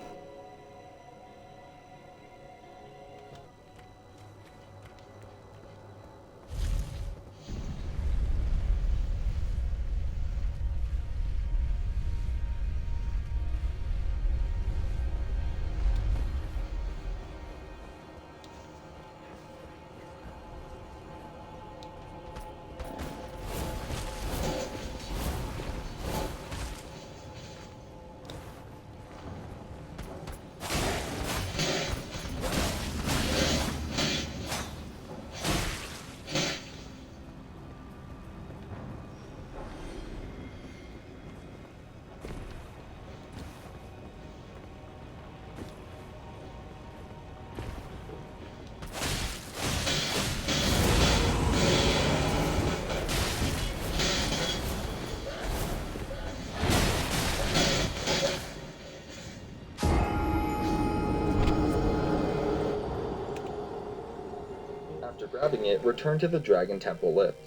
After grabbing it, return to the Dragon Temple lift.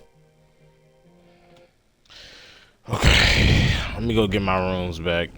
Okay, let me go get my rooms back.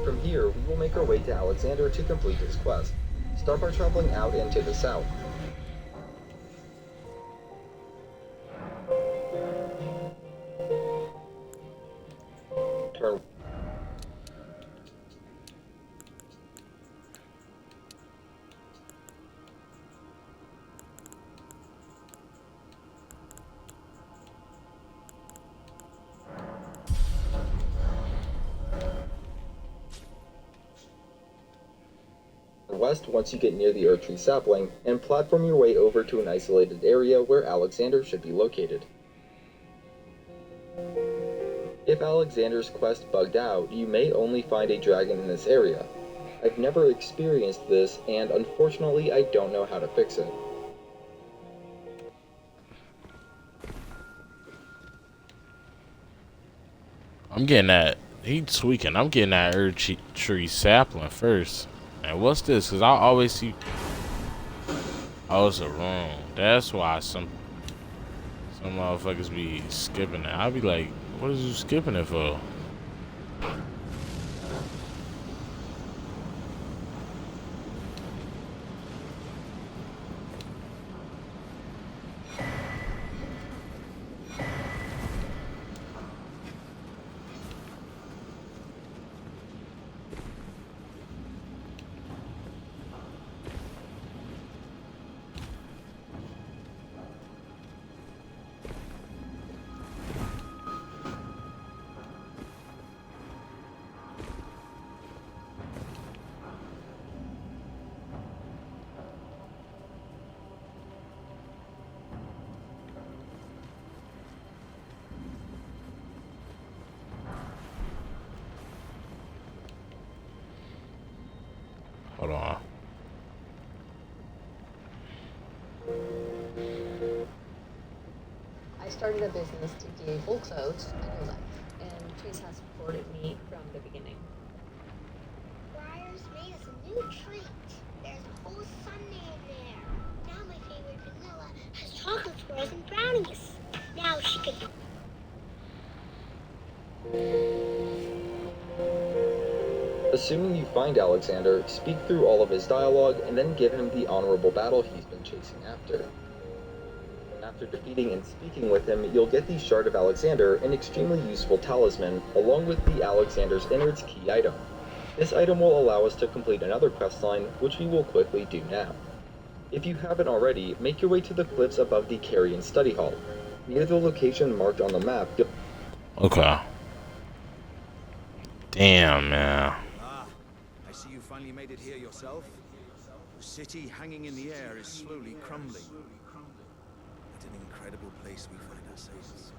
From here, we will make our way to Alexander to complete his quest. Start by traveling out and to the south. Turn west once you get near the Erd Tree sapling, and platform your way over to an isolated area where Alexander should be located. If Alexander's quest bugged out, you may only find a dragon in this area. I've never experienced this, and unfortunately I don't know how to fix it. I'm getting that. He tweaking. I'm getting that Erd Tree sapling first. And what's this? Because I always see. Oh, it's a room. That's why some motherfuckers be skipping it. I'll be like, what is you skipping it for? Hold on. I started a business to give full clothes a new life, and Chase has supported me from the beginning. Briar's made us a new treat. There's a whole Sunday in there. some brownies. Now she could. Assuming you find Alexander, speak through all of his dialogue and then give him the honorable battle he's been chasing after. After defeating and speaking with him, you'll get the Shard of Alexander, an extremely useful talisman, along with the Alexander's Innards key item. This item will allow us to complete another questline, which we will quickly do now. If you haven't already, make your way to the cliffs above the Carrion Study Hall. Near the location marked on the map, Okay. Damn, man. Ah, I see you finally made it here yourself. The city hanging in the air is slowly crumbling. What an incredible place we find ourselves.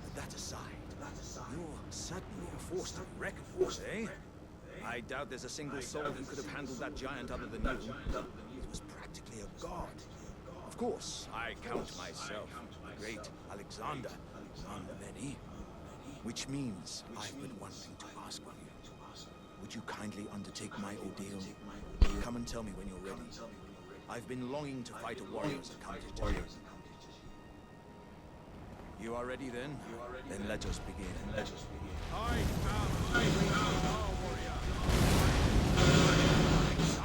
But that aside, you're certainly a force to be reckoned with, eh? I doubt there's a single soul who could have handled that giant other than you. It was practically a god. Of course, I count myself the great Alexander among the many. Which means I've but one thing to ask of you. Would you kindly undertake my ordeal? Come and tell me when you're ready. I've been longing to fight a warrior's accounted. You are ready then? Then let us begin.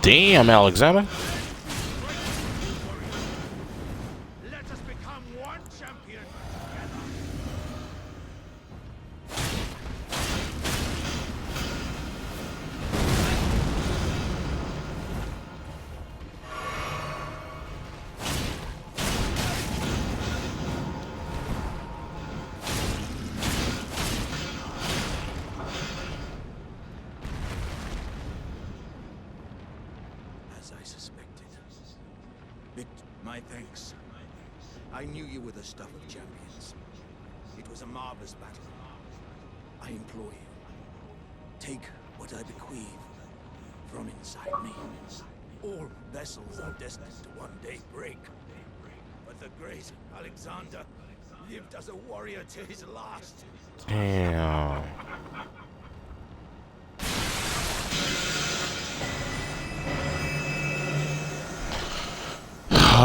Damn, Alexander. Let us become one champion together. As I suspected. My thanks. I knew you were the stuff of champions. It was a marvelous battle. I implore you, take what I bequeath from inside me. All vessels are destined to one day break. But the great Alexander lived as a warrior to his last. Damn.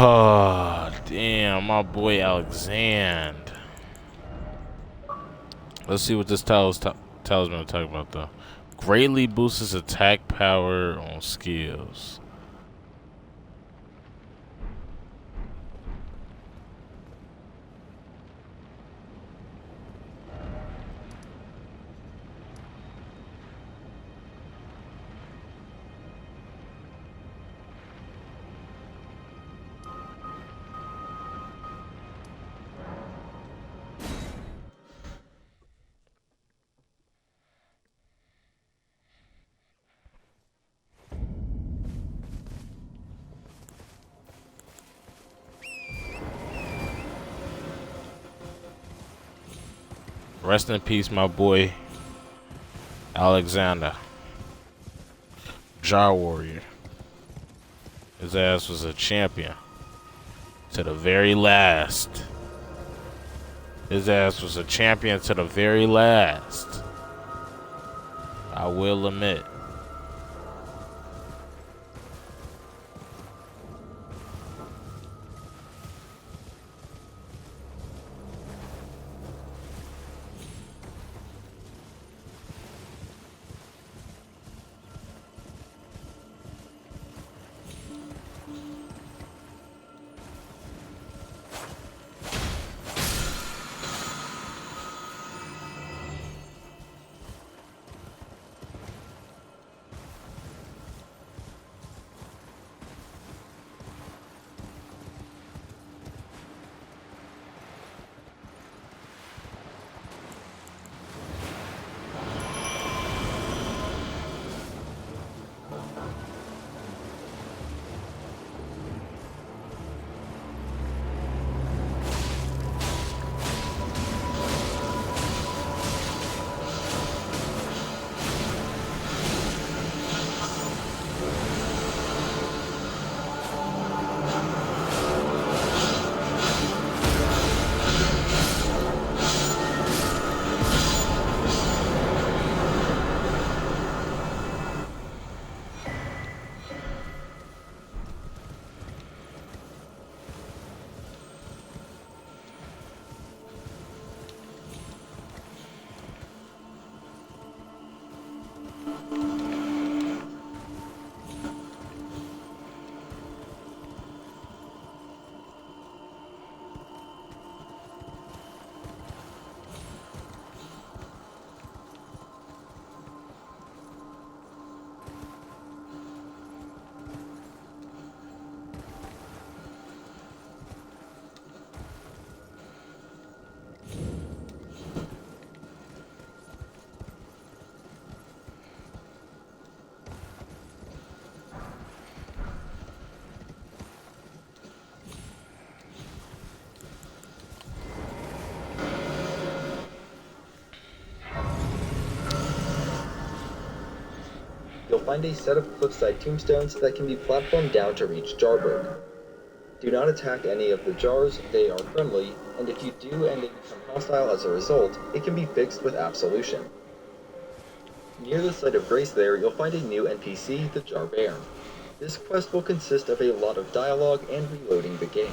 Oh, damn, my boy Alexander. Let's see what this talisman I'm talking about, though. Greatly boosts his attack power on skills. Rest in peace, my boy Alexander. Jar Warrior. His ass was a champion to the very last. His ass was a champion to the very last. I will admit. you'll find a set of cliffside tombstones that can be platformed down to reach Jarberg. Do not attack any of the jars, they are friendly, and if you do and they become hostile as a result, it can be fixed with absolution. Near the site of grace there, you'll find a new NPC, the Jar Baron. This quest will consist of a lot of dialogue and reloading the game.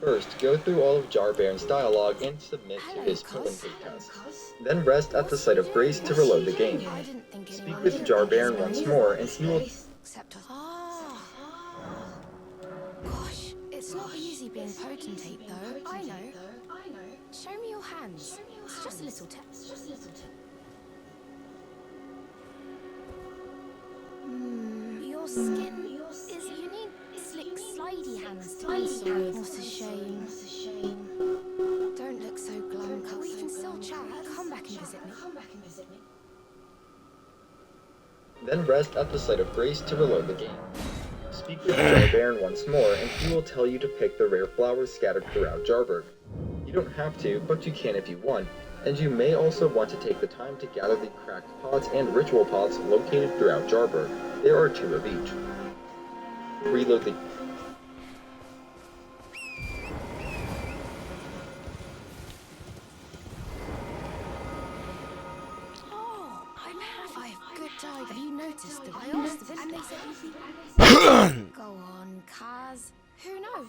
First, go through all of Jar Baron's dialogue and submit to his potency test. Then rest at the site of grace to reload the game. Speak with Jar Baron once more and he will... Gosh, it's not easy being potentate though. I know. Show me your hands. It's just a little test. Your skin is unique. Slick, slidey hands to be sorry. What a shame. Don't look so glum, Cuz. We can still chat. Come back and visit me. Then rest at the site of grace to reload the game. Speak with Jar Baron once more, and he will tell you to pick the rare flowers scattered throughout Jarberg. You don't have to, but you can if you want, and you may also want to take the time to gather the cracked pots and ritual pots located throughout Jarberg. There are 2 of each. Reload the... Have you noticed the I asked the village and they said go on, Kaz. Who knows?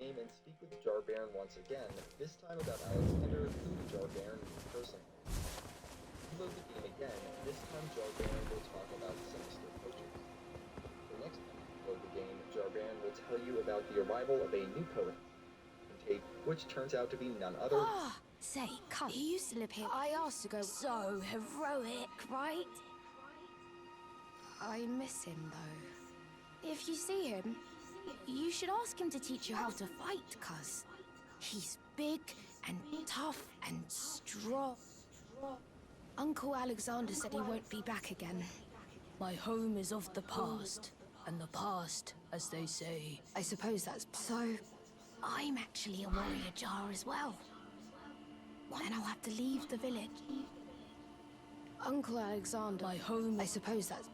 game and speak with Jar Baron once again, this time about Alexander, who Jar Baron knew personally. Reload the game again, this time Jar Baron will talk about sinister poachers. The next time you reload the game, Jar Baron will tell you about the arrival of a new potentate, which turns out to be none other... Say, come. He used to live here. I asked to go. So heroic, right? I miss him, though. If you see him, you should ask him to teach you how to fight, cuz. He's big and tough and strong. Uncle Alexander said he won't be back again. My home is of the past, and the past, as they say. I suppose that's... So, I'm actually a warrior jar as well. Then I'll have to leave the village. Uncle Alexander... My home... I suppose that's...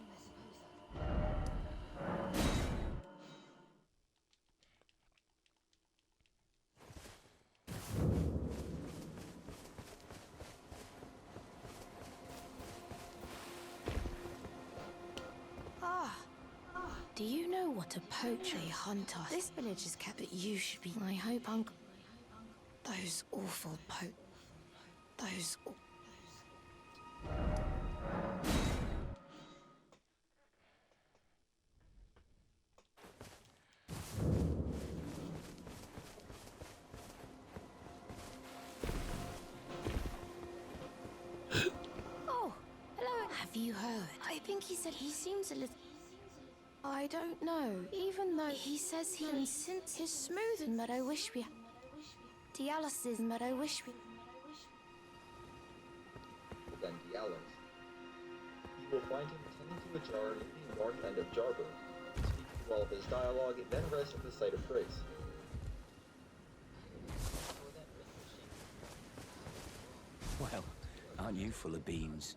Do you know what a poacher hunter? This village is kept, but you should be... I hope Uncle... Those awful Those... Oh, hello. Have you heard? I think he said he seems a little... I don't know. Even though he says he can sense his smooth and but I wish we... Dialysis, but I wish we... Then Dialos. You will find him tending to a jar near the north end of Jarberg. Speak through all of his dialogue, then rest at the site of grace. Well, aren't you full of beans?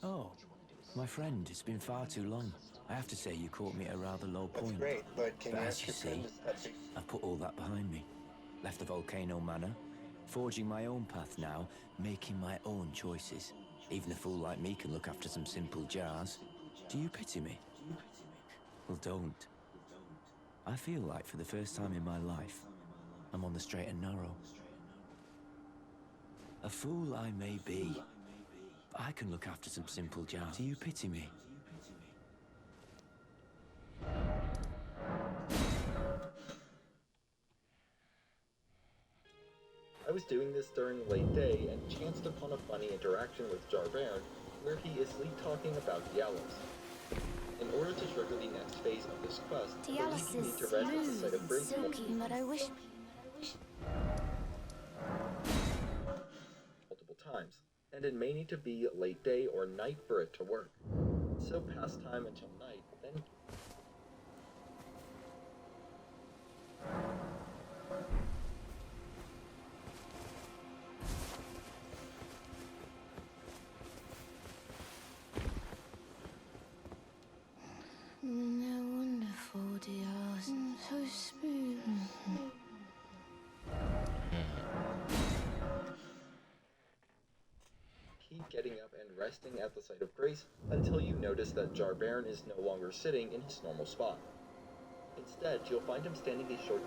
Oh, my friend, it's been far too long. I have to say you caught me at a rather low point. That's great, but can you as ask you your friend see, to step back? I've put all that behind me. Left the volcano manor, forging my own path now, making my own choices. Even a fool like me can look after some simple jars. Do you pity me? Well, don't. I feel like for the first time in my life, I'm on the straight and narrow. A fool I may be, I can look after some simple jars. Do you pity me? I was doing this during late day and chanced upon a funny interaction with Jarbern, where he is talking about Dialos. In order to trigger the next phase of this quest, I believe Dialos you is need to rest at the smooth site of and grace silky, but I wish... multiple times, and it may need to be late day or night for it to work. So pass time until night, then They're wonderful, Dialos. So smooth. keep getting up and resting at the site of grace until you notice that Jarbern is no longer sitting in his normal spot. Instead, you'll find him standing a short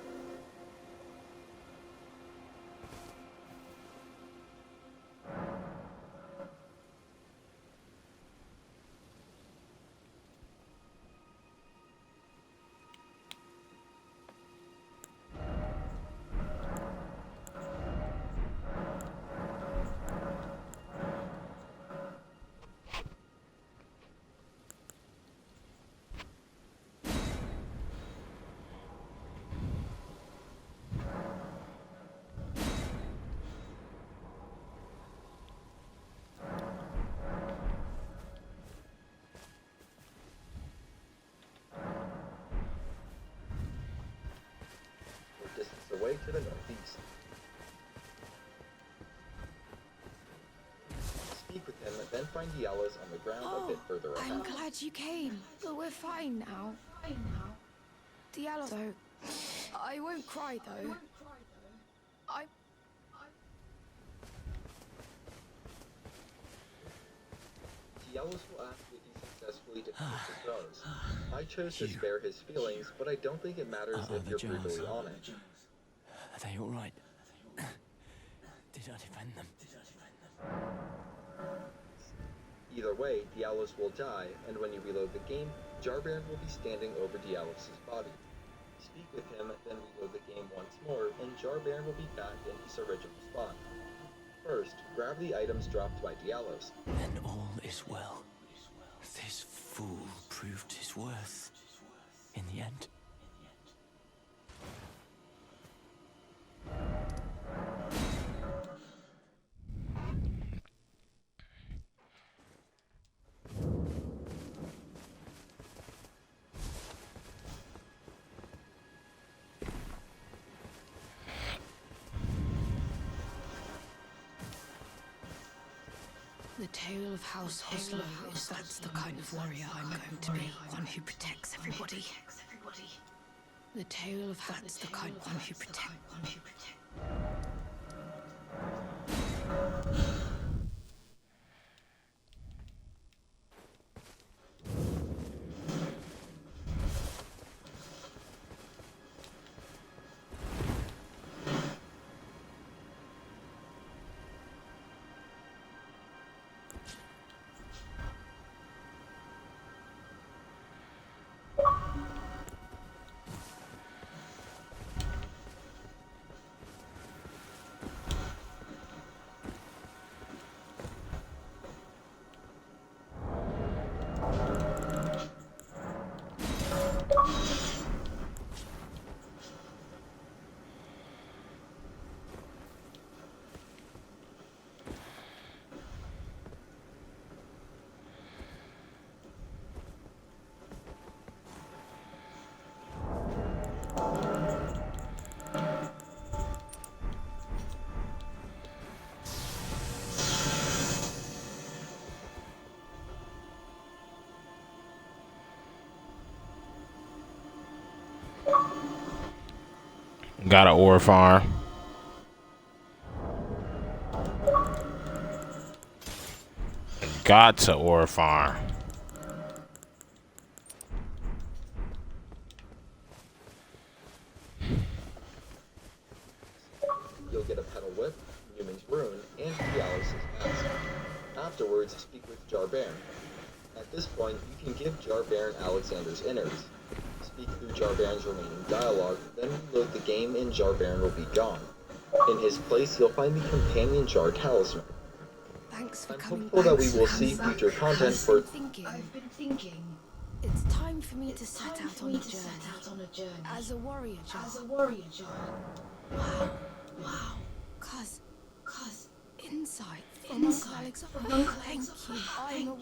distance away to the northeast. Speak with him, then find Dialos on the ground a bit further ahead. I'm glad you came, but we're fine now. Dialos, though. I won't cry, though. Dialos will ask if you successfully defeated the jars. I chose to spare his feelings, but I don't think it matters if you're brutally honest. Are they all right? Did I defend them? Either way, Dialos will die, and when you reload the game, Jarbern will be standing over Dialos' body. Speak with him, then reload the game once more, and Jarbern will be back in his original spot. First, grab the items dropped by Dialos. Then all is well. This fool proved his worth in the end. The tale of House Oslo is that's the kind of warrior I'm going to be. One who protects everybody. The tale of that's the kind of one who protects. Got an ore farm. Got to ore farm. You'll get a pedal whip, Newman's rune, and Dialos' mask. Afterwards, afterwards, speak with Jarbairn. At this point, you can give Jarbairn Alexander's innards. Speak through Jarbairn's remaining dialogue, then reload the game and Jarbairn will be gone. In his place, you'll find the companion jar talisman. Thanks for I'm coming hopeful back. that we will see future content for... I've been thinking. It's time for me to set out on a journey. As a warrior jar. Wow. Cause insight from Uncle Alexander. Thank you. I'm a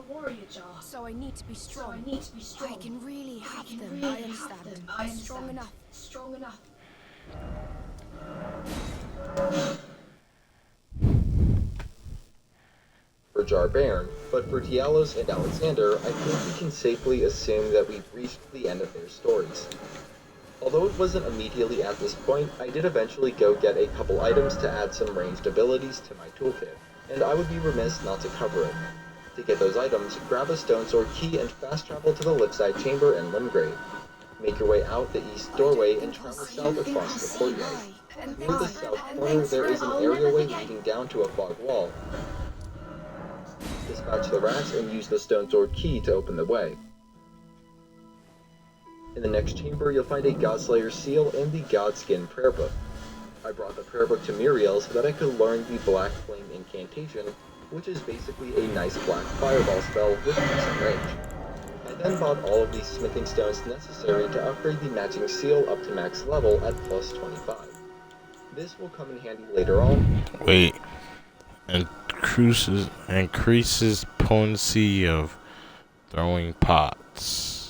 warrior jar. So I need to be strong. I can really have them. I understand. Strong enough. for Jarbairn, but for Diallos and Alexander, I think we can safely assume that we've reached the end of their stories. Although it wasn't immediately at this point, I did eventually go get a couple items to add some ranged abilities to my toolkit, and I would be remiss not to cover it. To get those items, grab a stone sword key and fast travel to the Lipside Chamber in Limgrave. Make your way out the east doorway and travel south across the courtyard. Near the south corner, there is an areaway leading down to a fog wall. Dispatch the rats and use the stone sword key to open the way. In the next chamber, you'll find a Godslayer's seal and the Godskin prayer book. I brought the prayer book to Muriel so that I could learn the Black Flame incantation, which is basically a nice black fireball spell with decent range. I then bought all of the smithing stones necessary to upgrade the matching seal up to max level at plus 25. This will come in handy later on. Wait. Increases potency of throwing pots.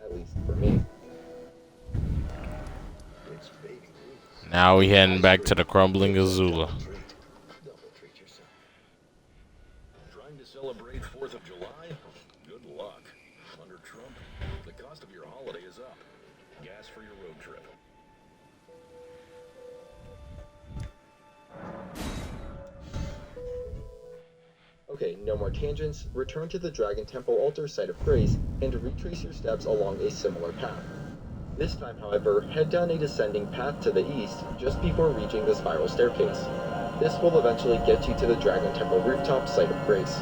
At least for me. Now we heading back to the crumbling Azula. Trying to celebrate 4th of July? Good luck. Under Trump, the cost of your holiday is up. Gas for your road trip. Okay, no more tangents. Return to the Dragon Temple altar site of grace and retrace your steps along a similar path. This time, however, head down a descending path to the east just before reaching the spiral staircase. This will eventually get you to the Dragon Temple rooftop site of grace.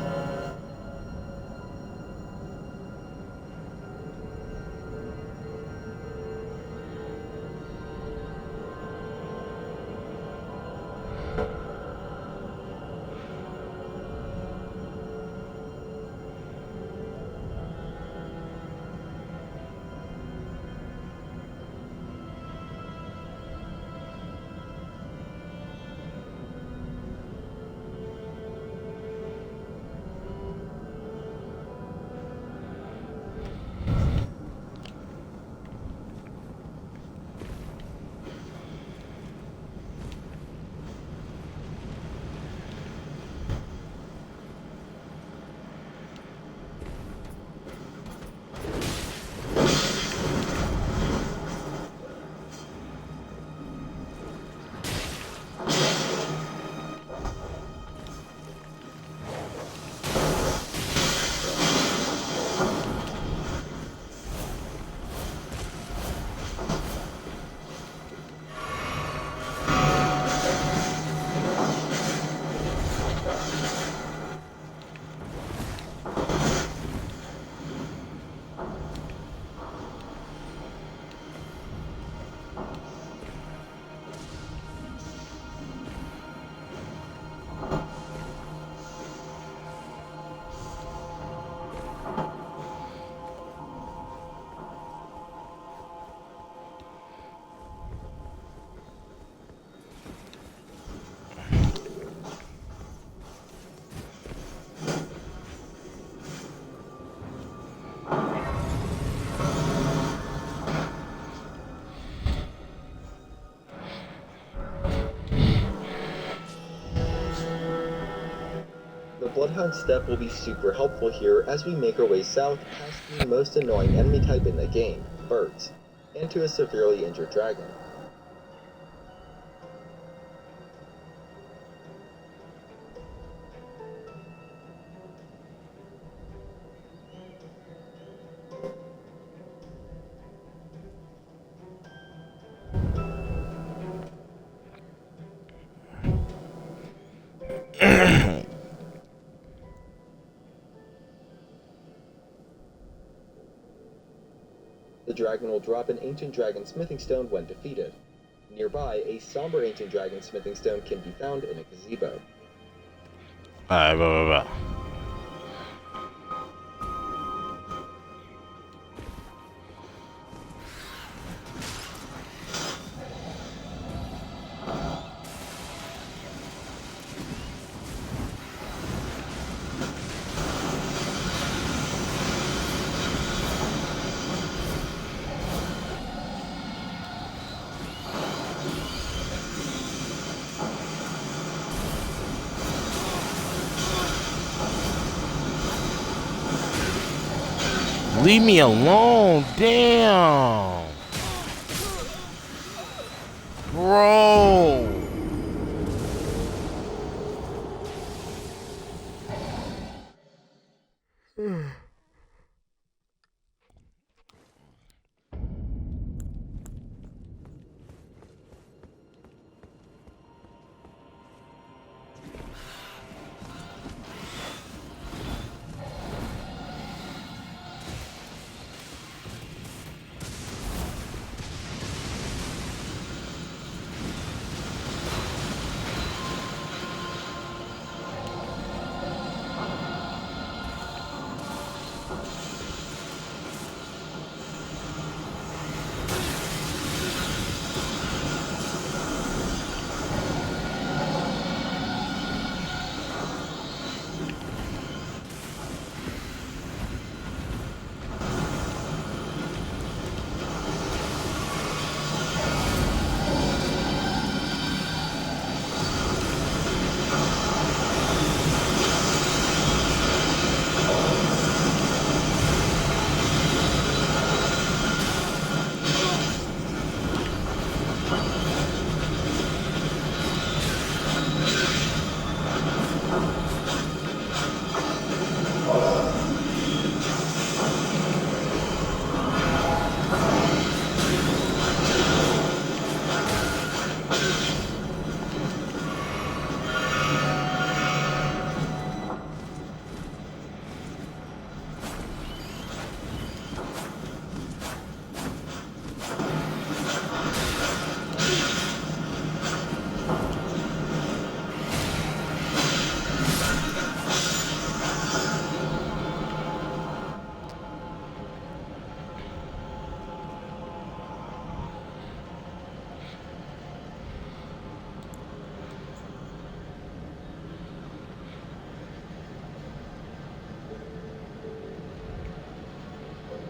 The Bloodhound step will be super helpful here as we make our way south past the most annoying enemy type in the game, birds, and to a severely injured dragon. The dragon will drop an ancient dragon smithing stone when defeated. Nearby, a somber ancient dragon smithing stone can be found in a gazebo. Alright, blah. Leave me alone, damn. Bro.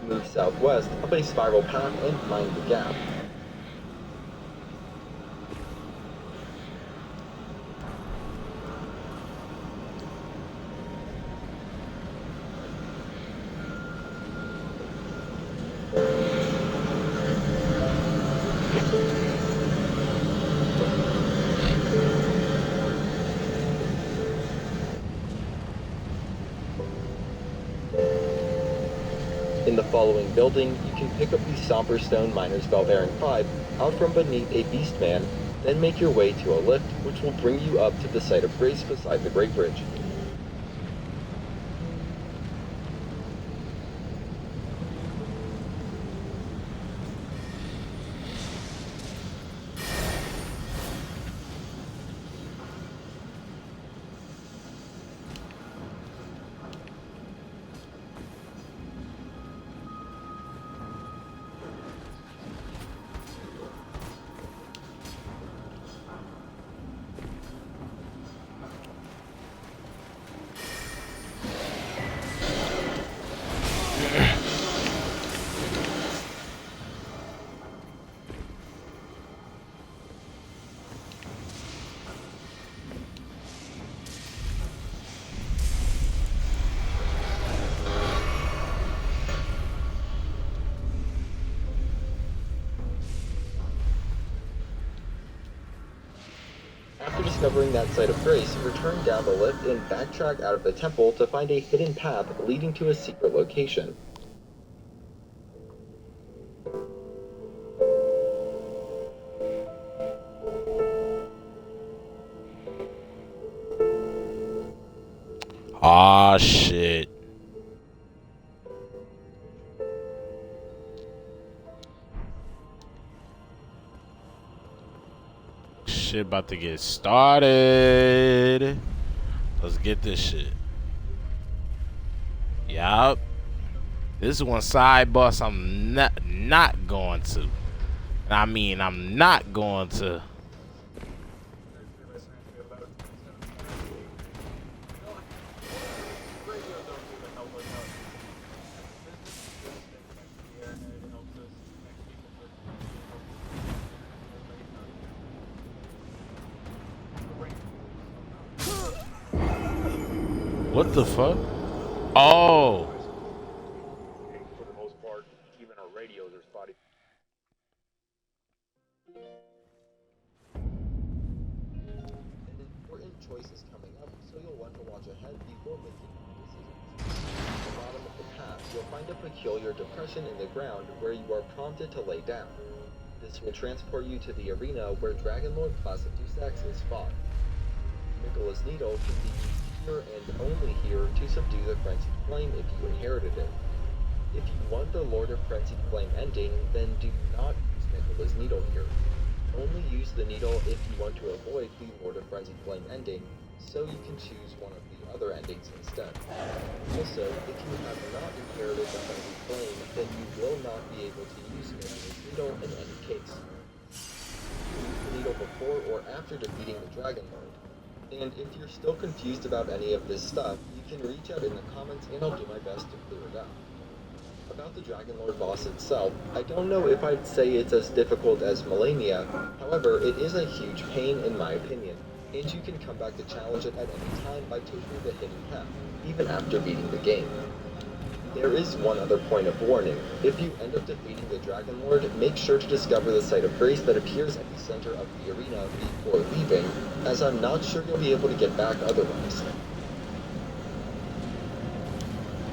Move southwest up a spiral path and mind the gap. In the following building, you can pick up the somber stone miner's bell bearing 5 out from beneath a beastman, then make your way to a lift which will bring you up to the site of grace beside the Great Bridge. After discovering that site of grace, return down the lift and backtrack out of the temple to find a hidden path leading to a secret location. Ah, shit. shit about to get started. Let's get this shit. Yup. This is one side boss I'm not going to. I mean, I'm not going to. What the fuck? Oh. For the most part, even our radios are spotty. An important choice is coming up, so you'll want to watch ahead before making decisions. At the bottom of the path, you'll find a peculiar depression in the ground where you are prompted to lay down. This will transport you to the arena where Dragon Lord Placidusax is fought. Nicola's Needle can be used here and only here to subdue the Frenzied Flame if you inherited it. If you want the Lord of Frenzied Flame ending, then do not use Nicola's Needle here. Only use the needle if you want to avoid the Lord of Frenzied Flame ending, so you can choose one of the other endings instead. Also, if you have not inherited the Frenzied Flame, then you will not be able to use Nicola's Needle in any case. Use the needle before or after defeating the Dragon Lord. And if you're still confused about any of this stuff, you can reach out in the comments and I'll do my best to clear it up. About the Dragon Lord boss itself, I don't know if I'd say it's as difficult as Melania, however, it is a huge pain in my opinion, and you can come back to challenge it at any time by taking the hidden path, even after beating the game. There is one other point of warning. If you end up defeating the Dragon Lord, make sure to discover the site of grace that appears at the center of the arena before leaving, as I'm not sure you'll be able to get back otherwise.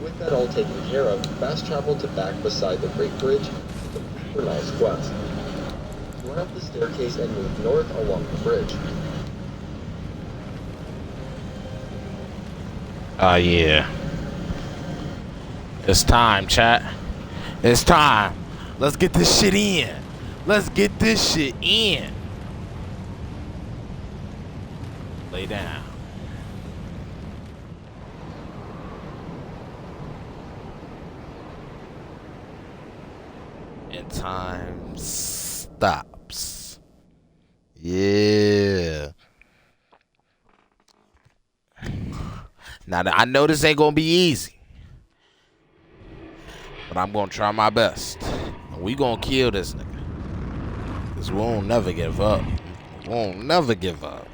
With that all taken care of, fast travel to back beside the Great Bridge to complete Bernal's quest. Run up the staircase and move north along the bridge. Oh yeah. It's time, chat. It's time. Let's get this shit in. Let's get this shit in. Lay down. And time stops. Yeah. Now, I know this ain't gonna be easy, but I'm gonna try my best. We gonna kill this nigga. Cause we won't never give up. We won't never give up.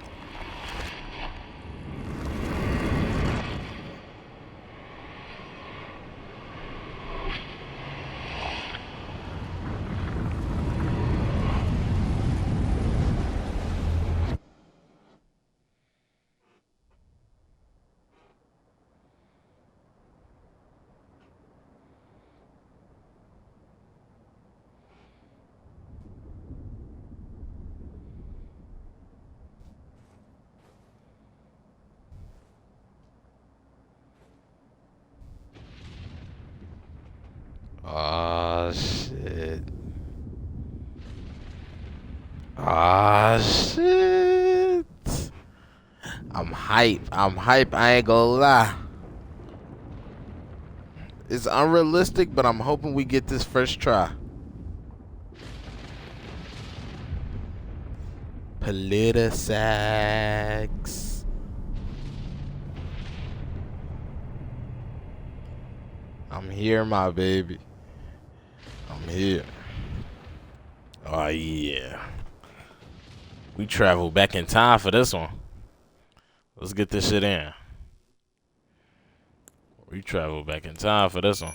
Oh shit. Oh shit. I'm hype. I ain't gonna lie. It's unrealistic, but I'm hoping we get this first try. Placidusax. I'm here, my baby. I'm here. Oh yeah. We travel back in time for this one. Let's get this shit in. We travel back in time for this one.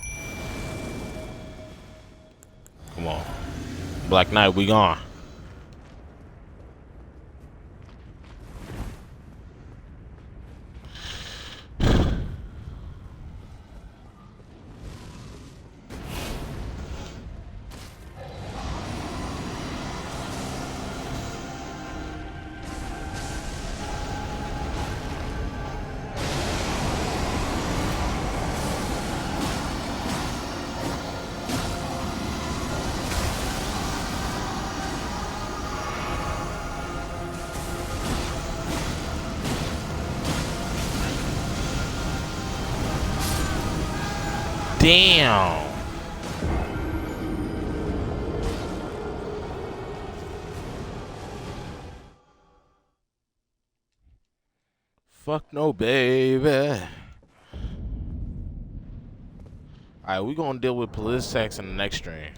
Come on. Black Knight, we gone. Damn. Fuck no, baby. Alright, we gonna deal with placidusax in the next stream.